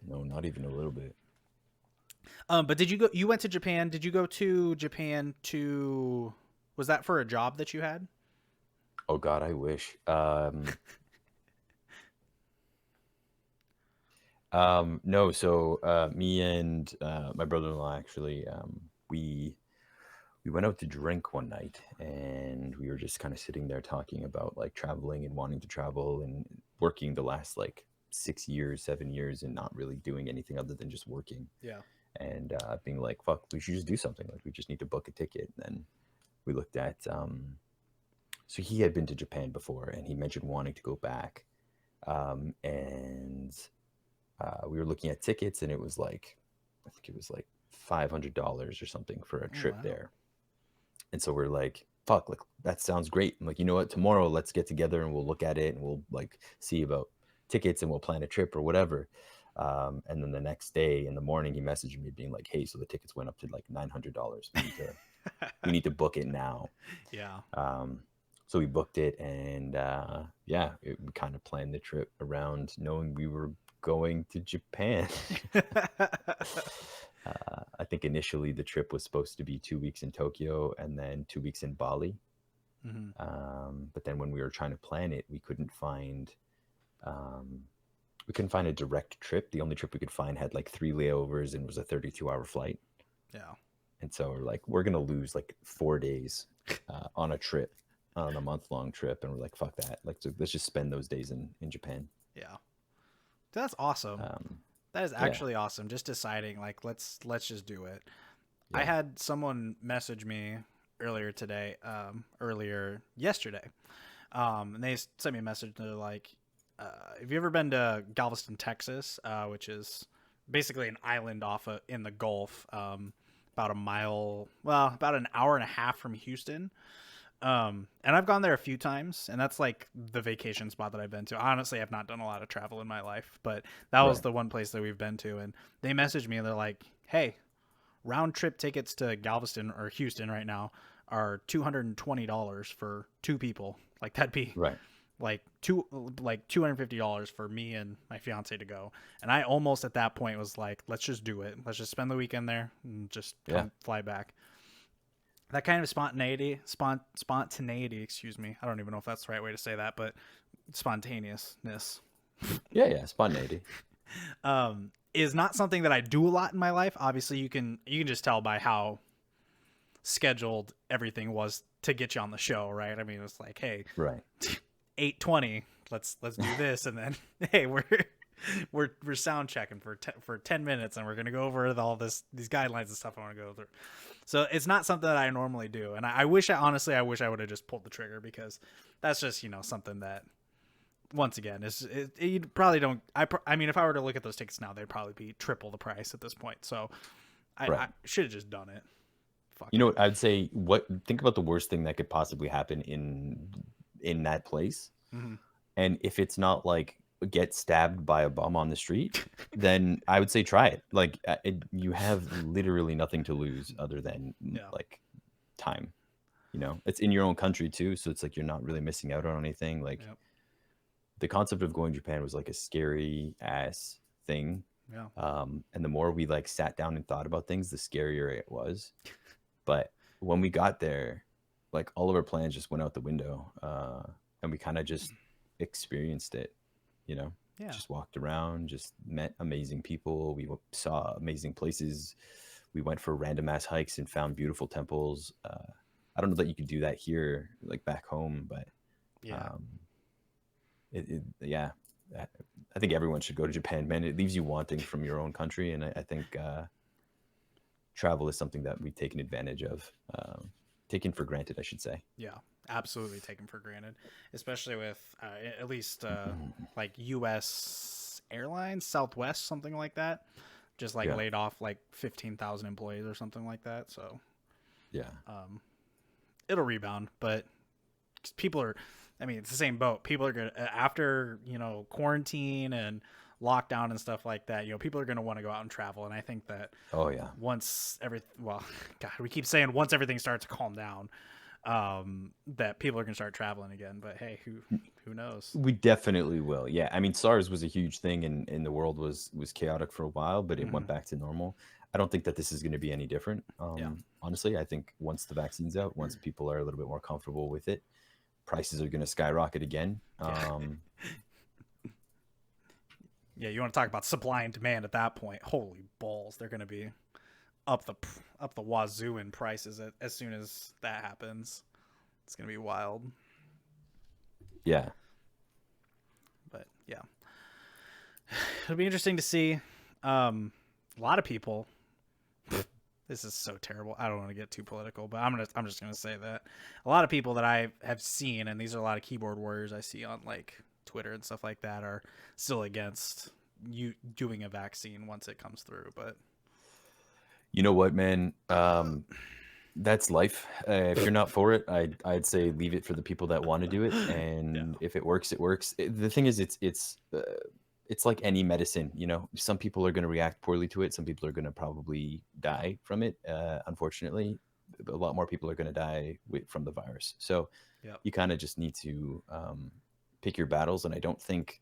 No, not even a little bit. But did you go? You went to Japan. Did you go to Japan to? Was that for a job that you had? Oh God, I wish. No, so me and my brother-in-law actually, we went out to drink one night, and we were just kind of sitting there talking about like traveling and wanting to travel and working the last like 6 years, 7 years, and not really doing anything other than just working. Yeah. And being like, "Fuck, we should just do something. Like, we just need to book a ticket." And then we looked at. So he had been to Japan before, and he mentioned wanting to go back. And we were looking at tickets, and it was like, I think it was like $500 or something for a Oh trip wow. there. And so we're like, fuck, like that sounds great. I'm like, you know what? Tomorrow, let's get together and we'll look at it and we'll like see about tickets and we'll plan a trip or whatever. And then the next day in the morning, he messaged me being like, hey, so the tickets went up to like $900. We need to book it now. Yeah. Um, so we booked it, and yeah, we kind of planned the trip around knowing we were going to Japan. I think initially the trip was supposed to be 2 weeks in Tokyo and then 2 weeks in Bali. Hmm. But then when we were trying to plan it, um, we couldn't find a direct trip. The only trip we could find had like 3 layovers and was a 32-hour flight. Yeah. And so we're like, we're gonna lose like 4 days on a trip, on a month-long trip, and we're like, fuck that. Like, so let's just spend those days in Japan. Yeah. That's awesome. Um, That is yeah, actually awesome. Just deciding like let's just do it. I yeah, had someone message me earlier today, earlier yesterday, and they sent me a message. They're like, "Have you ever been to Galveston, Texas, which is basically an island off in the Gulf, about a mile, well, about an hour and a half from Houston?" And I've gone there a few times, and that's like the vacation spot that I've been to. Honestly, I've not done a lot of travel in my life, but that was right, the one place that we've been to. And they messaged me and they're like, "Hey, round trip tickets to Galveston or Houston right now are $220 for two people. Like that'd be right. like $250 for me and my fiance to go." And I almost at that point was like, let's just do it. Let's just spend the weekend there and just Yeah, come fly back. That kind of spontaneity, excuse me. I don't even know if that's the right way to say that, but spontaneousness yeah, yeah. Spontaneity. is not something that I do a lot in my life. Obviously, you can just tell by how scheduled everything was to get you on the show, right? I mean, it's like, hey, Right. 8:20, let's do this, and then hey, we're sound checking for 10 minutes, and we're gonna go over all these guidelines and stuff I want to go through. So it's not something that I normally do, and I wish I wish I would have just pulled the trigger, because that's just something that once again you probably don't. I mean, if I were to look at those tickets now, they'd probably be triple the price at this point. So I Right. should have just done it. Fuck You it. know what I'd say? What think about the worst thing that could possibly happen in that place, Hmm. and if it's not like get stabbed by a bum on the street, then I would say try it. Like you have literally nothing to lose other than Yeah. like time. It's in your own country too, so it's like you're not really missing out on anything. Like Yep. the concept of going to Japan was like a scary ass thing. Yeah. And the more we like sat down and thought about things, the scarier it was. But when we got there, like all of our plans just went out the window, and we kind of just experienced it. You know, Yeah. just walked around, just met amazing people. We saw amazing places. We went for random ass hikes and found beautiful temples. I don't know that you could do that here, like back home, but Yeah. um, yeah, I think everyone should go to Japan, man. It leaves you wanting from your own country, and I think travel is something that we've taken advantage of, taken for granted, I should say. Yeah, absolutely taken for granted, especially with at least like U.S. Airlines, Southwest, something like that, just like Yeah. laid off like 15,000 employees or something like that. So Yeah. um, it'll rebound, but people are, I mean, it's the same boat. People are gonna, after quarantine and lockdown and stuff like that, people are gonna want to go out and travel. And I think that Oh yeah. once well, God, we keep saying once everything starts to calm down, that people are gonna start traveling again. But hey, who knows? We definitely will. Yeah. I mean, SARS was a huge thing and the world was chaotic for a while, but it Mm-hmm. went back to normal. I don't think that this is going to be any different. Yeah. Honestly, I think once the vaccine's out, once people are a little bit more comfortable with it, prices are going to skyrocket again. Yeah. Yeah. You want to talk about supply and demand at that point? Holy balls, they're gonna be up the up the wazoo in prices as soon as that happens. It's gonna be wild. Yeah. But yeah, it'll be interesting to see. A lot of people. This is so terrible. I don't want to get too political, but I'm just gonna say that a lot of people that I have seen, and these are a lot of keyboard warriors I see on like Twitter and stuff like that, are still against you doing a vaccine once it comes through. But You know what, man? That's life. If you're not for it, I'd say leave it for the people that want to do it, yeah, and if it works, it works. The thing is, it's like any medicine. You know, some people are going to react poorly to it. Some people are going to probably die from it. Unfortunately, a lot more people are going to die from the virus. So yeah, you kind of just need to pick your battles. And I don't think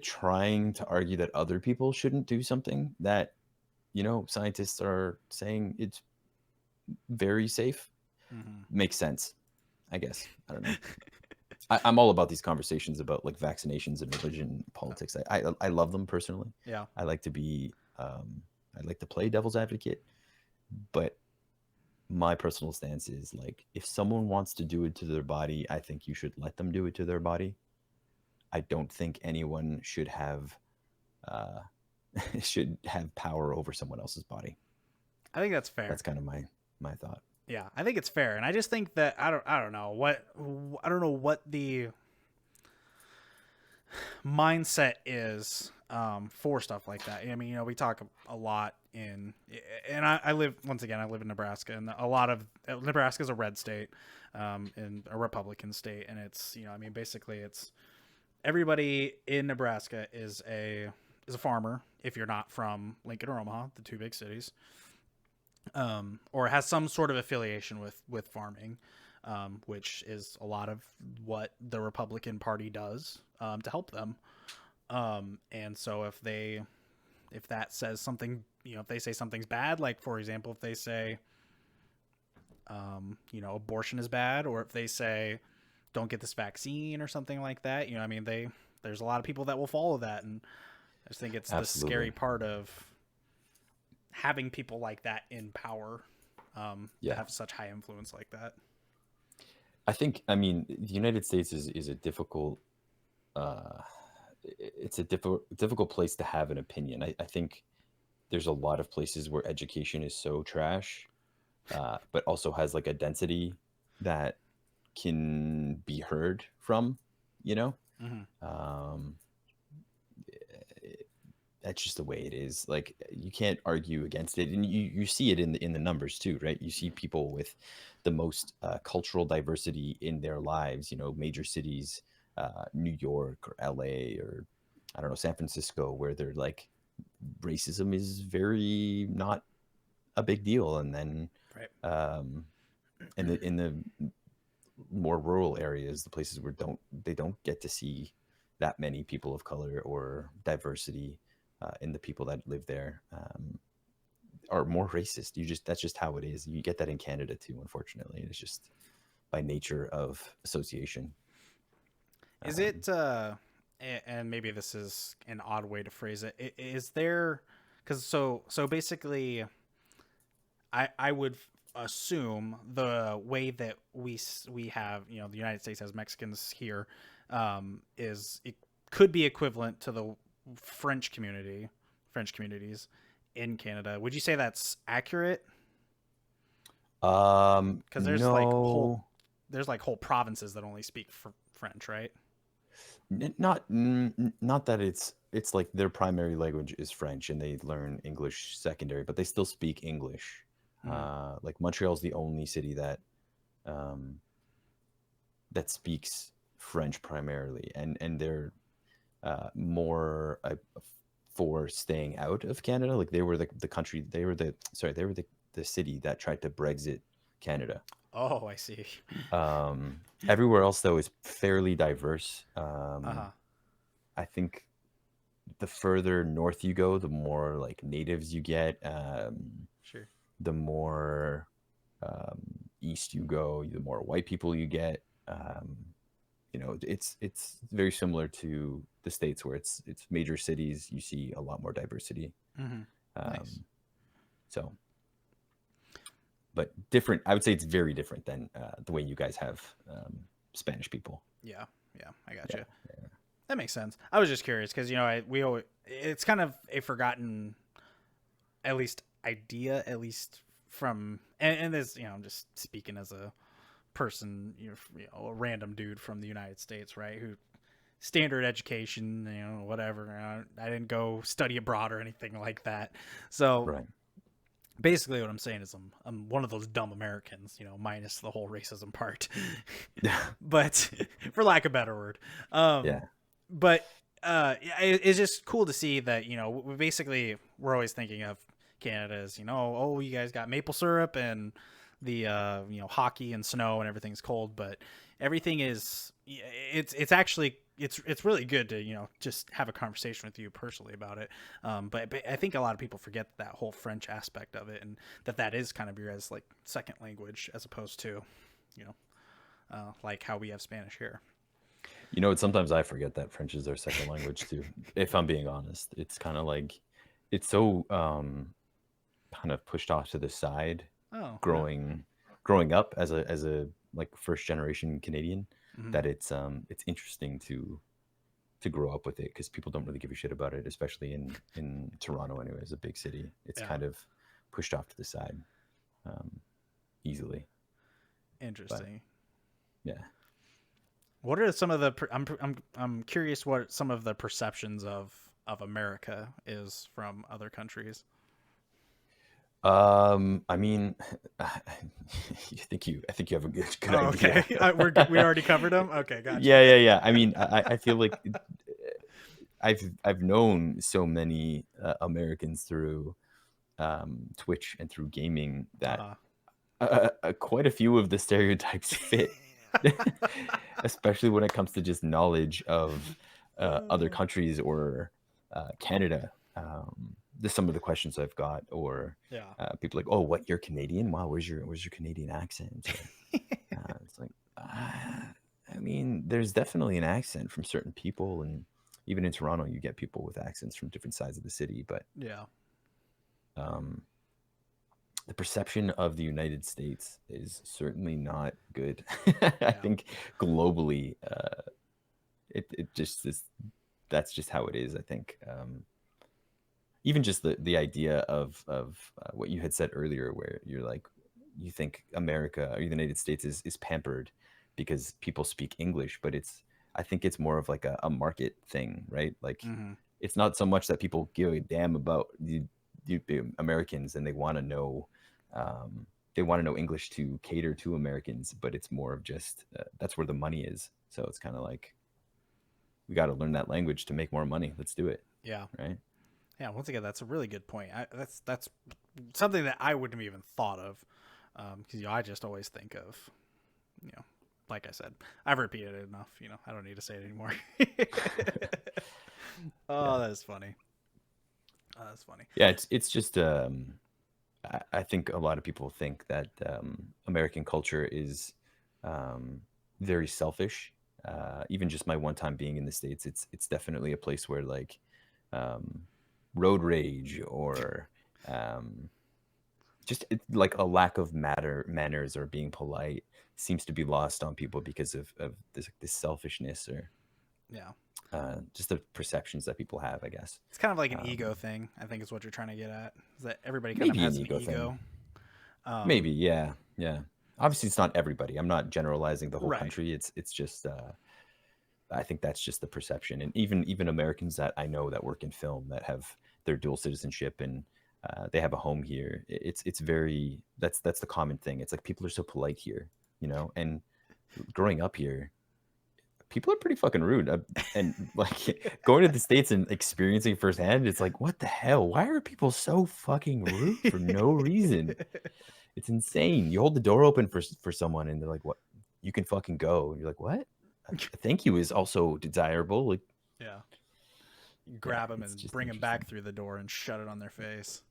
trying to argue that other people shouldn't do something that scientists are saying it's very safe mm-hmm. makes sense. I guess I don't know. I'm all about these conversations about like vaccinations and religion, politics. I love them personally. Yeah. I like to be I like to play devil's advocate, but my personal stance is like if someone wants to do it to their body, I think you should let them do it to their body. I don't think anyone uh, should have power over someone else's body. I think that's fair. That's kind of my thought. Yeah, I think it's fair, and I just think that I don't know what the mindset is for stuff like that. I mean, we talk a lot and I live once again. I live in Nebraska, and a lot of Nebraska is a red state, and a Republican state, and it's I mean, basically, it's everybody in Nebraska is a farmer. If you're not from Lincoln or Omaha, the two big cities, or has some sort of affiliation with farming, which is a lot of what the Republican Party does to help them. And so if that says something, if they say something's bad, like for example, if they say, abortion is bad, or if they say don't get this vaccine or something like that, I mean, there's a lot of people that will follow that, and I just think it's the scary Absolutely. part of having people like that in power, that Yeah. have such high influence like that. I mean, the United States is a difficult, uh, it's a difficult place to have an opinion. I think there's a lot of places where education is so trash, but also has like a density that can be heard from, you know? Mm-hmm. Um, that's just the way it is. Like you can't argue against it, and you see it in the numbers too, right? You see people with the most cultural diversity in their lives. Major cities, New York or L.A. or I don't know, San Francisco, where they're like racism is very not a big deal, and then Right. um, in the more rural areas, the places where they don't get to see that many people of color or diversity in the people that live there, are more racist. That's just how it is. You get that in Canada too, unfortunately. It's just by nature of association. Is Um, it and maybe this is an odd way to phrase it. Is there, because so basically I would assume the way that we have, the United States has Mexicans here, is it could be equivalent to the French communities in Canada. Would you say that's accurate? Because no, there's like whole provinces that only speak French, right? Not that it's like their primary language is French and they learn English secondary, but they still speak English. Mm-hmm. Like Montreal's the only city um, that speaks French primarily, and they're more for staying out of Canada. Like they were the country, they were the city that tried to Brexit Canada. Oh, I see. Everywhere else though is fairly diverse. Uh-huh. I think the further north you go, the more like natives you get. Sure. The more um, east you go, the more white people you get. It's very similar to the states where it's major cities. You see a lot more diversity. Mm-hmm. Nice. Um, so, but different. I would say it's very different than the way you guys have Spanish people. Yeah. Yeah. I Yeah, gotcha. That makes sense. I was just curious because we always, it's kind of a forgotten, at least idea, at least from, and this, I'm just speaking as a person, a random dude from the United States, right? Who standard education, whatever. I didn't go study abroad or anything like that. So right. basically, what I'm saying is I'm one of those dumb Americans, minus the whole racism part, Yeah, but for lack of a better word. Um, yeah, but it's just cool to see that we're always thinking of Canada as oh, you guys got maple syrup and the hockey and snow and everything's cold, but everything is it's actually it's really good to just have a conversation with you personally about it. But I think a lot of people forget that whole French aspect of it, and that is kind of your as like second language as opposed to like how we have Spanish here. sometimes I forget that French is their second language too. If I'm being honest, it's kind of like it's so kind of pushed off to the side Oh yeah. growing up as a like first generation Canadian, Mm-hmm. that it's interesting to grow up with it because people don't really give a shit about it, especially in Toronto. Anyways, a big city, it's Yeah. kind of pushed off to the side um, easily. But Interesting. yeah, What are some of the? I'm curious what some of the perceptions of America is from other countries. I mean, I think you have a good Oh, okay. idea. We already covered them. Okay, gotcha. Yeah. I mean, I feel like I've known so many Americans through Twitch and through gaming that Uh quite a few of the stereotypes fit, especially when it comes to just knowledge of other huh. countries or Canada. Just some of the questions I've got, or Yeah. people like, "Oh, what? You're Canadian? Wow, where's your Canadian accent?" It's like, I mean, there's definitely an accent from certain people, and even in Toronto, you get people with accents from different sides of the city. But Yeah. um, the perception of the United States is certainly not good. I Yeah. think globally, it just is. That's just how it is. I think even just the idea of what you had said earlier, where you're like, you think America or the United States is pampered because people speak English, but I think it's more of like a market thing, right? Like Mm-hmm. it's not so much that people give a damn about the Americans and um, they want to know English to cater to Americans, but it's more of just that's where the money is. So it's kind of like we got to learn that language to make more money. Let's do it, Yeah. right? Yeah. Once again, that's a really good point. That's something that I wouldn't have even thought of, because I just always think of you know, like I said, I've repeated it enough. I don't need to say it anymore. Yeah, Oh, that is funny. Oh, that's funny. yeah. It's just I think a lot of people think that American culture is um, very selfish. Even just my one time being in the States, it's definitely a place where like um, road rage or um, just like a lack of manners or being polite seems to be lost on people because of this selfishness or Yeah. just the perceptions that people have, I guess. It's kind of like an ego Um, thing, I think is what you're trying to get at. Is that everybody kind of maybe an has an ego thing. ego. Um, Maybe, yeah, yeah. Obviously, it's not everybody. I'm not generalizing the whole right. country. It's just I think that's just the perception. And even Americans that I know that work in film that have their dual citizenship and they have a home here. It's very that's the common thing. It's like people are so polite here, you know. And growing up here, people are pretty fucking rude. And like going to the States and experiencing firsthand, it's like, what the hell? Why are people so fucking rude for no reason? It's insane. You hold the door open for someone and they're like, what? You can fucking go. And you're like, what? A thank you is also desirable. Like, Yeah. You yeah, grab them it's and just bring them interesting. back through the door and shut it on their face.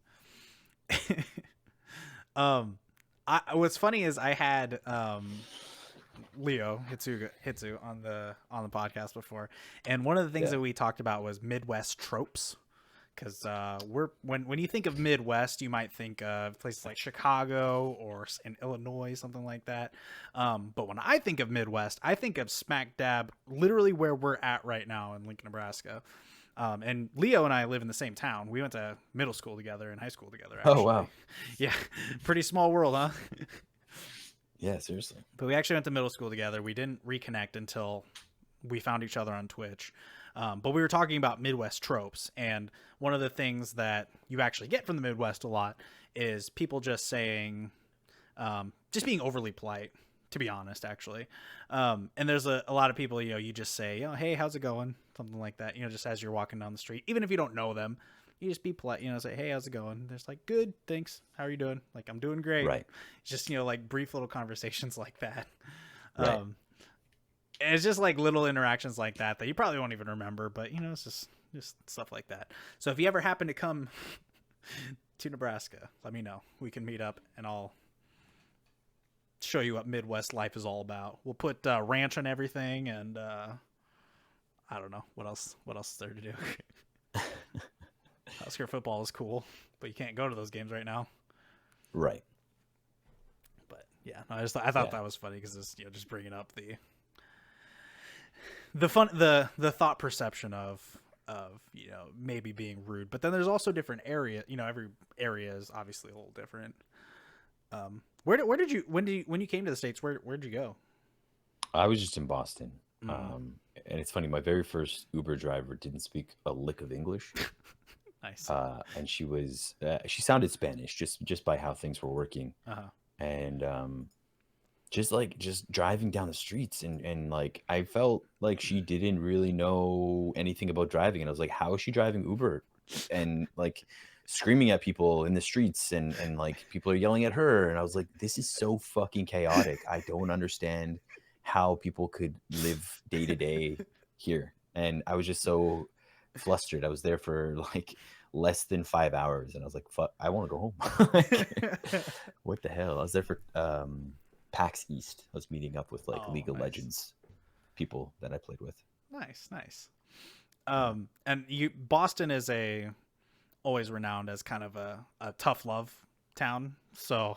um, what's funny is I had Leo Hitsu on the podcast before, and one of the things Yeah. that we talked about was Midwest tropes. Because when you think of Midwest, you might think of places like Chicago or in Illinois, something like that. But when I think of Midwest, I think of smack dab, literally where we're at right now in Lincoln, Nebraska. And Leo and I live in the same town. We went to middle school together and high school together, Oh actually. wow. Yeah, pretty small world, huh? Yeah, seriously. But we actually went to middle school together. We didn't reconnect until we found each other on Twitch. But we were talking about Midwest tropes, and one of the things that you actually get from the Midwest a lot is people just saying, just being overly polite, to be honest, actually. And there's a lot of people, you just say, hey, how's it going? Something like that, just as you're walking down the street, even if you don't know them, you just be polite, say, hey, how's it going? There's like, good, thanks. How are you doing? Like, I'm doing great. Right. Just, like brief little conversations like that. Right. And it's just like little interactions like that you probably won't even remember, but it's just stuff like that. So if you ever happen to come to Nebraska, let me know. We can meet up and I'll show you what Midwest life is all about. We'll put ranch on everything, and I don't know what else is there to do. Husker football is cool, but you can't go to those games right now. Right. But yeah, no, I thought that was funny because it's just bringing up the thought perception of maybe being rude, but then there's also different area. Every area is obviously a little different. When you came to the States, where did you go? I was just in Boston. Mm. And it's funny, my very first Uber driver didn't speak a lick of English. Nice. And she sounded Spanish just by how things were working. Uh-huh. And just driving down the streets and like I felt like she didn't really know anything about driving, and I was like, how is she driving Uber and like screaming at people in the streets and like people are yelling at her, and I was like, this is so fucking chaotic. I don't understand how people could live day to day here. And I was just so flustered. I was there for like less than 5 hours and I was like, fuck, I want to go home. Like, what the hell? I was there for PAX East. I was meeting up with like League of Nice. Legends people that I played with. Nice. And Boston is always renowned as kind of a tough love town. So,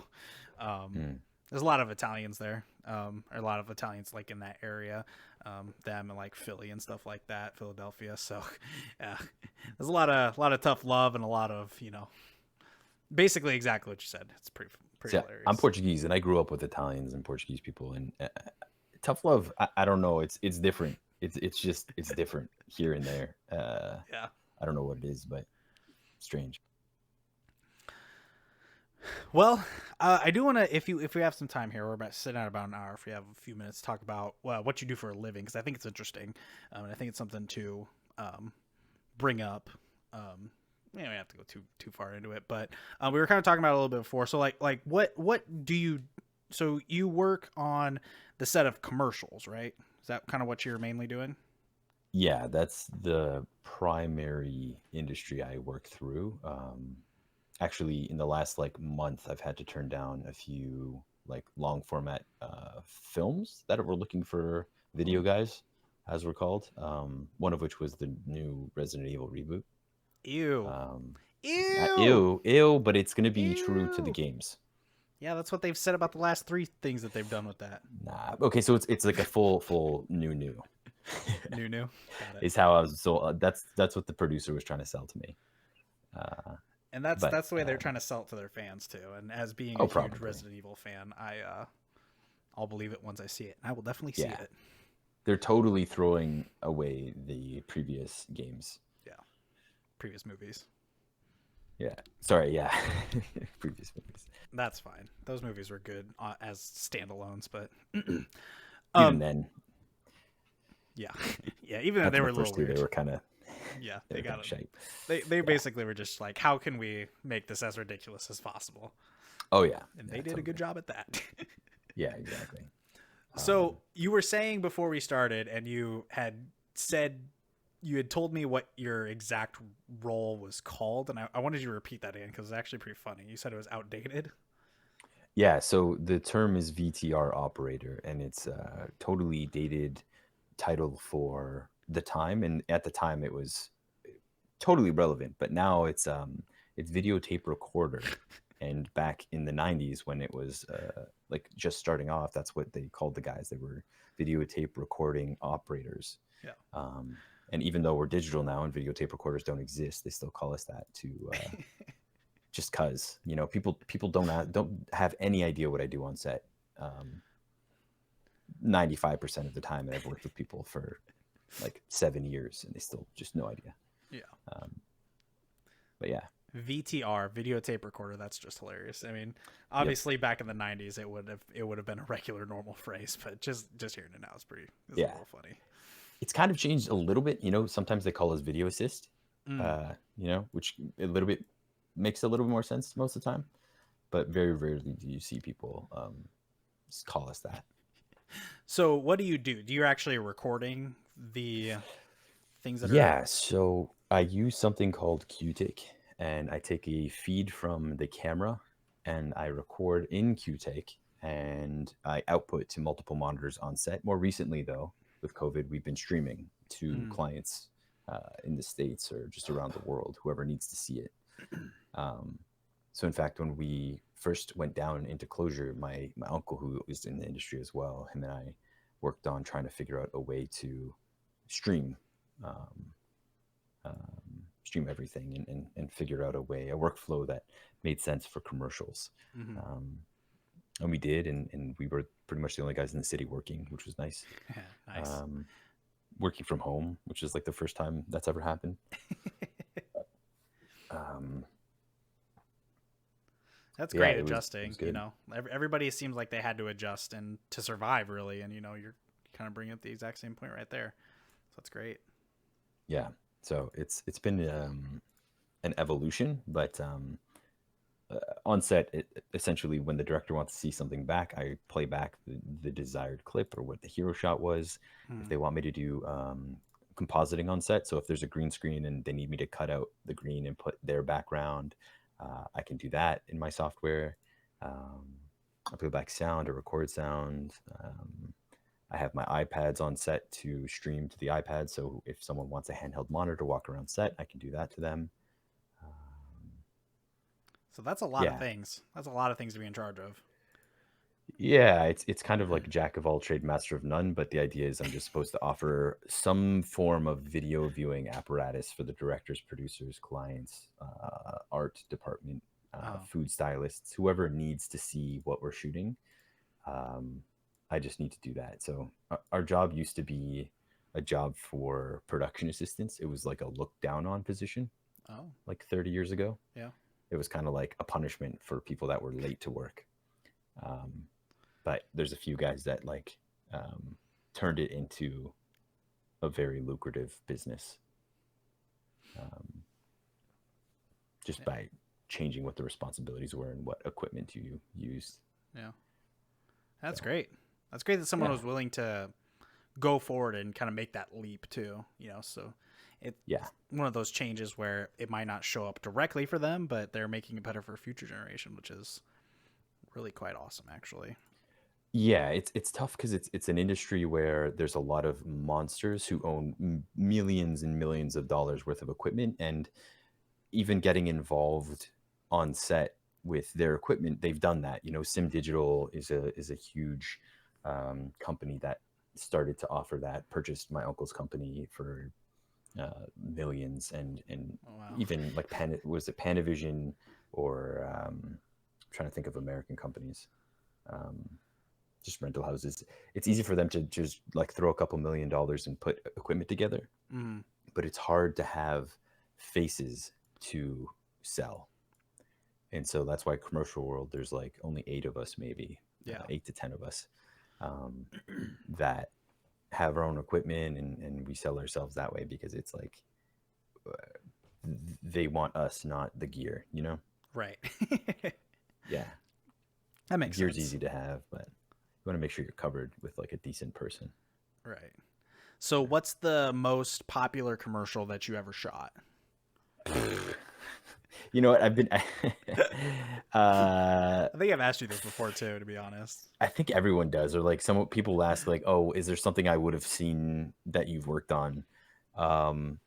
there's a lot of Italians there. Or a lot of Italians like in that area. Them and like Philly and stuff like that, Philadelphia. So, yeah, there's a lot of tough love and a lot of basically exactly what you said. It's pretty Yeah, hilarious. I'm Portuguese and I grew up with Italians and Portuguese people, and tough love. I don't know. It's different. It's just different here and there. Yeah. I don't know what it is, but strange. Well, I do want to, if we have some time here, we're about to sit down about an hour. If we have a few minutes, talk about what you do for a living, because I think it's interesting, and I think it's something to bring up. We don't have to go too far into it, but we were kind of talking about it a little bit before. So like what do you? So you work on the set of commercials, right? Is that kind of what you're mainly doing? Yeah, that's the primary industry I work through. Actually, in the last like month, I've had to turn down a few like long format films that were looking for video guys, as we're called. One of which was the new Resident Evil reboot. Ew. Ew, but it's gonna be true to the games. Yeah, that's what they've said about the last 3 things that they've done with that. Nah, okay, so it's like a full new New. Got it. is how I was. So that's what the producer was trying to sell to me. And that's But the way they're trying to sell it to their fans too. And as being a huge probably. Resident Evil fan, I'll believe it once I see it. I will definitely see it. they're totally throwing away the previous games. Yeah, previous movies. Yeah. Sorry. Yeah. Previous movies. That's fine. Those movies were good as standalones, but Even um, then, yeah, yeah. Even though they after the were a little first two, weird. they were kind of Yeah, they they were kind got of it. shite. They Yeah. basically were just like, how can we make this as ridiculous as possible? Oh yeah. And Yeah. they did a good Totally. job at that. Yeah. Exactly. So you were saying before we started, and you had said you had told me what your exact role was called, and I wanted you to repeat that again because it's actually pretty funny. You said it was outdated. Yeah. So the term is VTR operator, and it's a totally dated title for the time. And at the time, it was totally relevant. But now it's videotape recorder. And back in the 90s, when it was like just starting off, that's what they called the guys. They were videotape recording operators. Yeah. Um, and even though we're digital now and videotape recorders don't exist, they still call us that to just cause people don't have any idea what I do on set. 95% of the time, and I've worked with people for like 7 years, and they still just no idea. Yeah. Um, but yeah, VTR, videotape recorder. That's just hilarious. I mean, yep, obviously back in the '90s, it would have been a regular normal phrase, but just hearing it now is it's a yeah. little funny. It's kind of changed a little bit. Sometimes they call us video assist. Mm. Which a little bit makes a little bit more sense most of the time, but very rarely do you see people call us that. So what do you do? Do you actually recording the things that are? Yeah, so I use something called QTake, and I take a feed from the camera and I record in QTake and I output to multiple monitors on set. More recently, though, with COVID, we've been streaming to Mm. clients in the States or just around the world, whoever needs to see it. Um, so, in fact, when we first went down into closure, my uncle, who was in the industry as well, him and I worked on trying to figure out a way to stream um, stream everything and figure out a workflow that made sense for commercials. Mm-hmm. Um, and we did, and we were pretty much the only guys in the city working, which was nice. Nice. Um, Working from home, which is like the first time that's ever happened. Um, That's yeah, great it was adjusting. good. Everybody seems like they had to adjust and to survive really, and you're kind of bringing up the exact same point right there. So that's great. Yeah, so it's been an evolution, but on set, essentially, when the director wants to see something back, I play back the desired clip or what the hero shot was. If Hmm. they want me to do compositing on set, so if there's a green screen and they need me to cut out the green and put their background, I can do that in my software. Um, I play back sound or record sound. I have my iPads on set to stream to the iPad, so if someone wants a handheld monitor to walk around set, I can do that to them. So that's a lot of Yeah, things. That's a lot of things to be in charge of. yeah, it's kind of like jack of all trade, master of none, but the idea is I'm just supposed to offer some form of video viewing apparatus for the directors, producers, clients, art department, Oh, food stylists, whoever needs to see what we're shooting. Um, I just need to do that. So our job used to be a job for production assistants. It was like a look down on position oh, like 30 years ago. yeah. It was kind of like a punishment for people that were late to work. Um, but there's a few guys that um, turned it into a very lucrative business um, just Yeah. by changing what the responsibilities were and what equipment you used. Yeah. That's So great. That's great that someone yeah, was willing to go forward and kind of make that leap too. So it's yeah, one of those changes where it might not show up directly for them, but they're making it better for a future generation, which is really quite awesome, actually. yeah. It's tough because it's an industry where there's a lot of monsters who own millions and millions of dollars worth of equipment, and even getting involved on set with their equipment, they've done that. Sim Digital is a huge company that started to offer that. Purchased my uncle's company for millions, and Oh, wow. even like was it Panavision or I'm trying to think of American companies. Um, just rental houses. It's easy for them to just like throw a couple $1 million and put equipment together, Mm, but it's hard to have faces to sell. And so that's why commercial world, there's like only 8 of us, maybe yeah. 8 to 10 of us, um, that have our own equipment, and we sell ourselves that way because it's like they want us, not the gear, you know? Right. Yeah. That makes Gear's sense. easy to have, but you want to make sure you're covered with like a decent person. Right. So, what's the most popular commercial that you ever shot? You know what? I've been, I think I've asked you this before too, to be honest. I think everyone does, or like some people ask, like, "Oh, is there something I would have seen that you've worked on?" Um,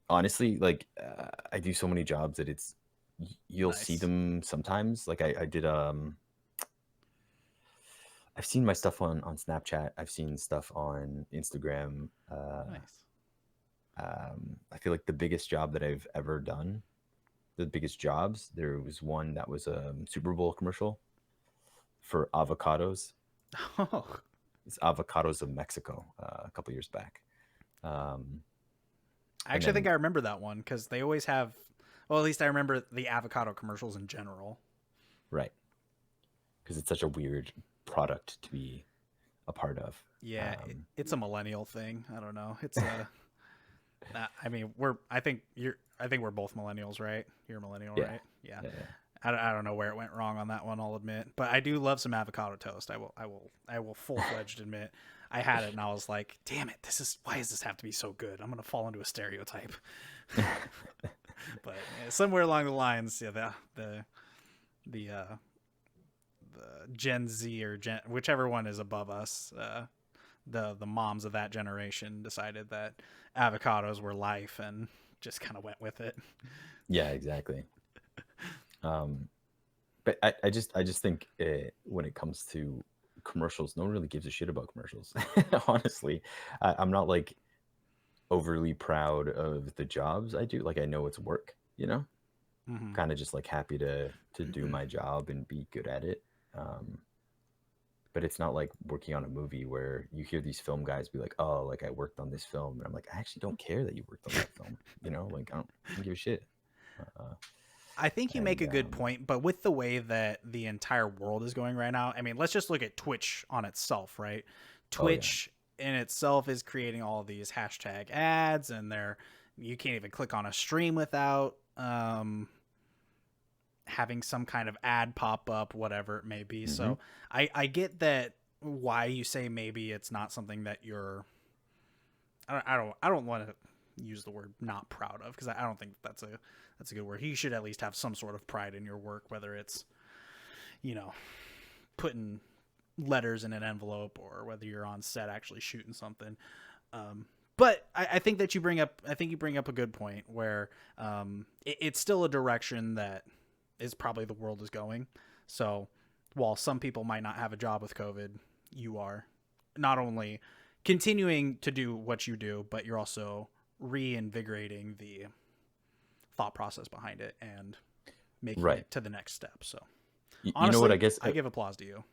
Honestly, like I do so many jobs that you'll see Nice. them sometimes. Like I did, I've seen my stuff on Snapchat. I've seen stuff on Instagram. Nice. I feel like the biggest job that I've ever done, the biggest jobs, there was one that was a Super Bowl commercial for avocados. Oh, It's avocados of Mexico, a couple years back. Um, I and actually think then I remember that one because they always have. Well, at least I remember the avocado commercials in general. right, because it's such a weird product to be a part of. Yeah, Um, it's a millennial thing. I don't know. It's a. I mean, we're. I think you're. I think we're both millennials, right? You're a millennial, yeah, right? Yeah. yeah, I don't know where it went wrong on that one. I'll admit, but I do love some avocado toast. I will full fledged admit. I had it and I was like, damn it, this is why does this have to be so good? I'm gonna fall into a stereotype. yeah. But yeah, somewhere along the lines, yeah, the the Gen Z or whichever one is above us, the moms of that generation decided that avocados were life and just kind of went with it. Yeah, exactly. Um, but I just think when it comes to commercials, no one really gives a shit about commercials. Honestly, I'm not like overly proud of the jobs I do. Like I know it's work, you know. Hmm. Kind of just like happy to do my job and be good at it. Um, but it's not like working on a movie where you hear these film guys be like, "Oh, like I worked on this film," and I'm like, I actually don't care that you worked on that film. You know, like I don't give a shit. Uh, I think you make and a good point, but with the way that the entire world is going right now, I mean, let's just look at Twitch on itself, right? Oh yeah, Twitch in itself is creating all of these hashtag ads, and you can't even click on a stream without having some kind of ad pop up, whatever it may be. hmm, So I get that why you say maybe it's not something that you're. I don't want to use the word not proud of because I don't think that's a good word. You should at least have some sort of pride in your work, whether it's you know putting letters in an envelope or whether you're on set actually shooting something. But I think that you bring up a good point where it's still a direction that is probably the world is going. So while some people might not have a job with COVID, you are not only continuing to do what you do, but you're also reinvigorating the thought process behind it and making right. it to the next step. So You know what? I honestly, guess I give applause to you.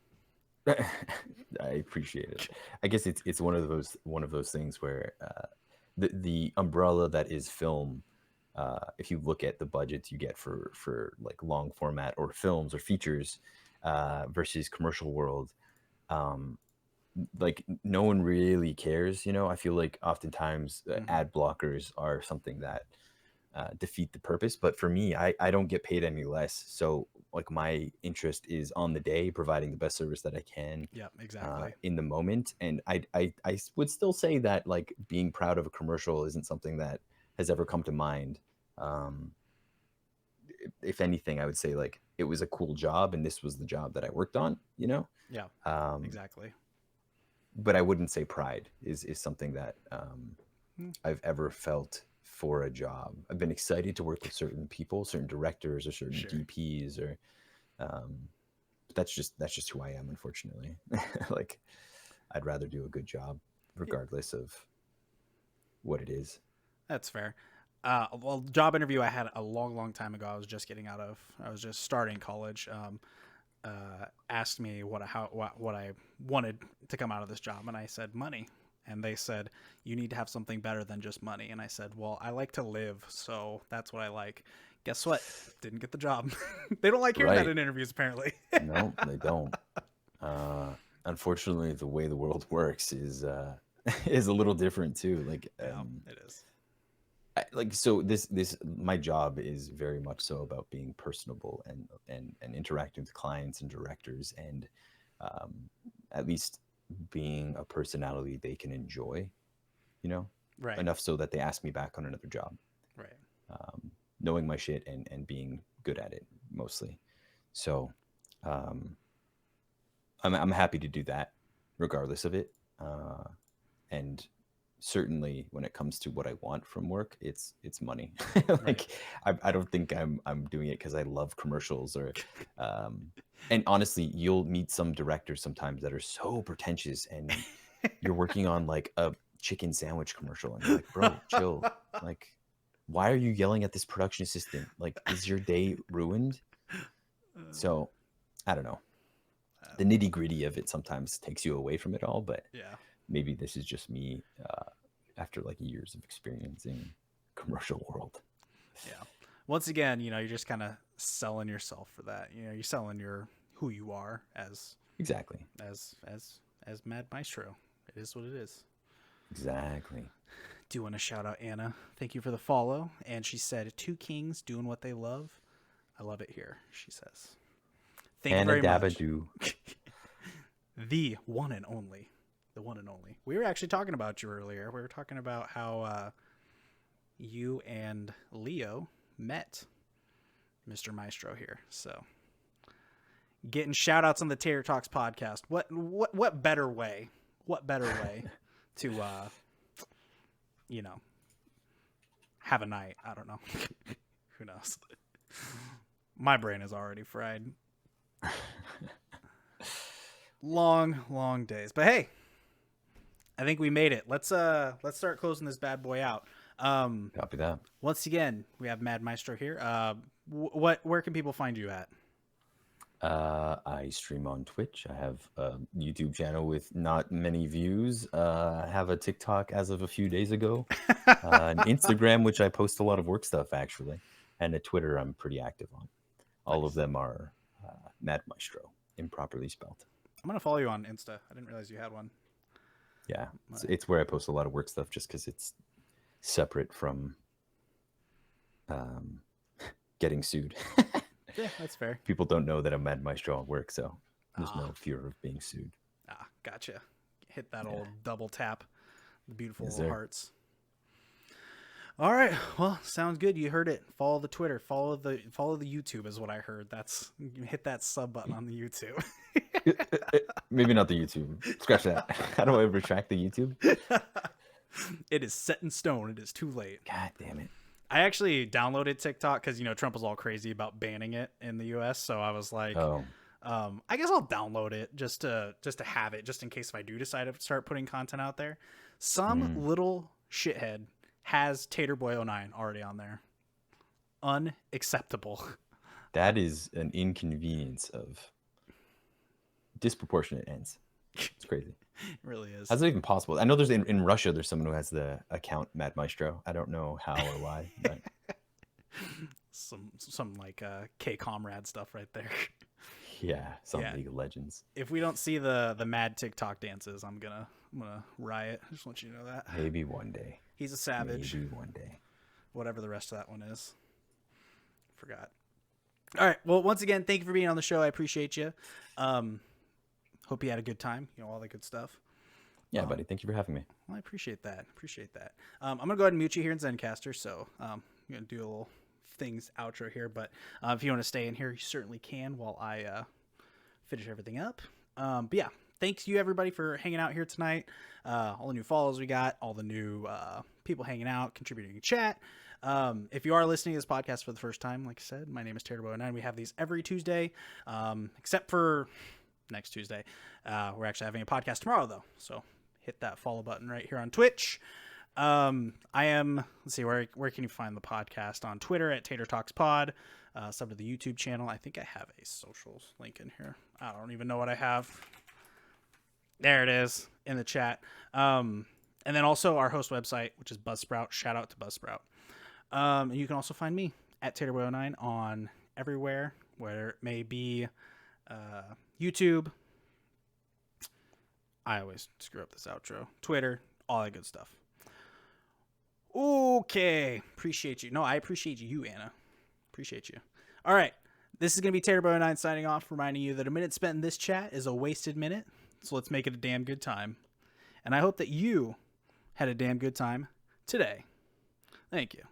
I appreciate it. I guess it's one of those things where the umbrella that is film. If you look at the budgets you get for like long format or films or features versus commercial world, um, like no one really cares. You know, I feel like oftentimes Mm-hmm. ad blockers are something that defeat the purpose. But for me, I don't get paid any less. So like my interest is on the day, providing the best service that I can Yeah, exactly. in the moment. And I would still say that like being proud of a commercial isn't something that has ever come to mind. Um, if anything, I would say like it was a cool job and this was the job that I worked on, you know? Yeah, Um, exactly. but I wouldn't say pride is something that Mm. I've ever felt for a job. I've been excited to work with certain people, certain directors, or certain Sure. DPs, or um, but that's just who I am, unfortunately. Like, I'd rather do a good job, regardless of what it is. That's fair. Well, job interview I had a long, long time ago. I was just getting out of. I was just starting college. asked me what I wanted to come out of this job, and I said money. And they said, you need to have something better than just money. And I said, well, I like to live, so that's what I like. Guess what? Didn't get the job. They don't like hearing that Right. in interviews, apparently. No, they don't. Unfortunately, the way the world works is is a little different too. Yeah, it is. So this my job is very much so about being personable and interacting with clients and directors, and um, at least being a personality they can enjoy, you know, Right, enough so that they ask me back on another job. right, Knowing my shit and being good at it mostly. So um, I'm happy to do that regardless of it. And certainly when it comes to what I want from work, it's money. right. Like I don't think I'm doing it because I love commercials or and honestly, you'll meet some directors sometimes that are so pretentious, and you're working on like a chicken sandwich commercial and you're like, bro, chill. Like, why are you yelling at this production assistant? Like, is your day ruined? So I don't know. The nitty gritty of it sometimes takes you away from it all, but Yeah, maybe this is just me after like years of experiencing commercial world. yeah. Once again, you're just kind of selling yourself for that. You're selling your who you are Exactly. as Mad Maestro. It is what it is. Exactly. Do want to shout out Anna. Thank you for the follow. And she said, two kings doing what they love. I love it here, she says. Thank you Anna very much. Dabadoo. The one and only. The one and only. We were actually talking about you earlier. We were talking about how you and Leo met Mr. Maestro here. So getting shout outs on the Tater Talks podcast. What better way? What better way to have a night? I don't know. Who knows? My brain is already fried. Long days. But hey, I think we made it. Let's start closing this bad boy out. Copy that. Once again, we have Mad Maestro here. Where can people find you at? I stream on Twitch. I have a YouTube channel with not many views. I have a TikTok as of a few days ago, an Instagram, which I post a lot of work stuff actually, and a Twitter I'm pretty active on. All of them are Mad Maestro, improperly spelled. I'm gonna follow you on Insta. I didn't realize you had one. Yeah, it's where I post a lot of work stuff just because it's separate from getting sued. Yeah, that's fair. People don't know that I'm Mad Maestro at work, so there's no fear of being sued. Gotcha. Hit that old double tap. The beautiful Yes, little sir. hearts. All right. Well, sounds good. You heard it. Follow the Twitter. Follow the YouTube is what I heard. You hit that sub button on the YouTube. Maybe not the YouTube. Scratch that. How do I retract the YouTube? It is set in stone. It is too late. God damn it. I actually downloaded TikTok because Trump was all crazy about banning it in the U.S. So I was like, Oh, I guess I'll download it just to have it, just in case if I do decide to start putting content out there. Some little shithead has Taterboy09 already on there. Unacceptable. that is an inconvenience of disproportionate ends. It's crazy. It really is. How's it even possible? I know there's in Russia, there's someone who has the account Mad Maestro. I don't know how or why, but some like K comrade stuff right there. yeah, some Yeah. League of Legends. If we don't see the mad TikTok dances, I'm gonna riot. I just want you to know that. Maybe one day. He's a savage. Maybe one day. Whatever the rest of that one is. Forgot. All right. Well, once again, thank you for being on the show. I appreciate you. Hope you had a good time. All the good stuff. Yeah, buddy. Thank you for having me. Well, I appreciate that. I'm going to go ahead and mute you here in Zencaster. So I'm going to do a little things outro here. But if you want to stay in here, you certainly can while I finish everything up. But yeah, thanks you everybody for hanging out here tonight. All the new follows we got, all the new people hanging out, contributing in chat. If you are listening to this podcast for the first time, like I said, my name is Tater09. We have these every Tuesday, except for next Tuesday. We're actually having a podcast tomorrow, though. So hit that follow button right here on Twitch. I am. Let's see, where can you find the podcast? On Twitter at Tater Talks Pod. Sub to the YouTube channel. I think I have a socials link in here. I don't even know what I have. There it is in the chat. And then also our host website, which is Buzzsprout. Shout out to Buzzsprout. And you can also find me at Taterboy09 on everywhere, where it may be YouTube. I always screw up this outro. Twitter, all that good stuff. Okay. Appreciate you. No, I appreciate you, Anna. Appreciate you. All right. This is going to be Taterboy09 signing off, reminding you that a minute spent in this chat is a wasted minute. So let's make it a damn good time. And I hope that you had a damn good time today. Thank you.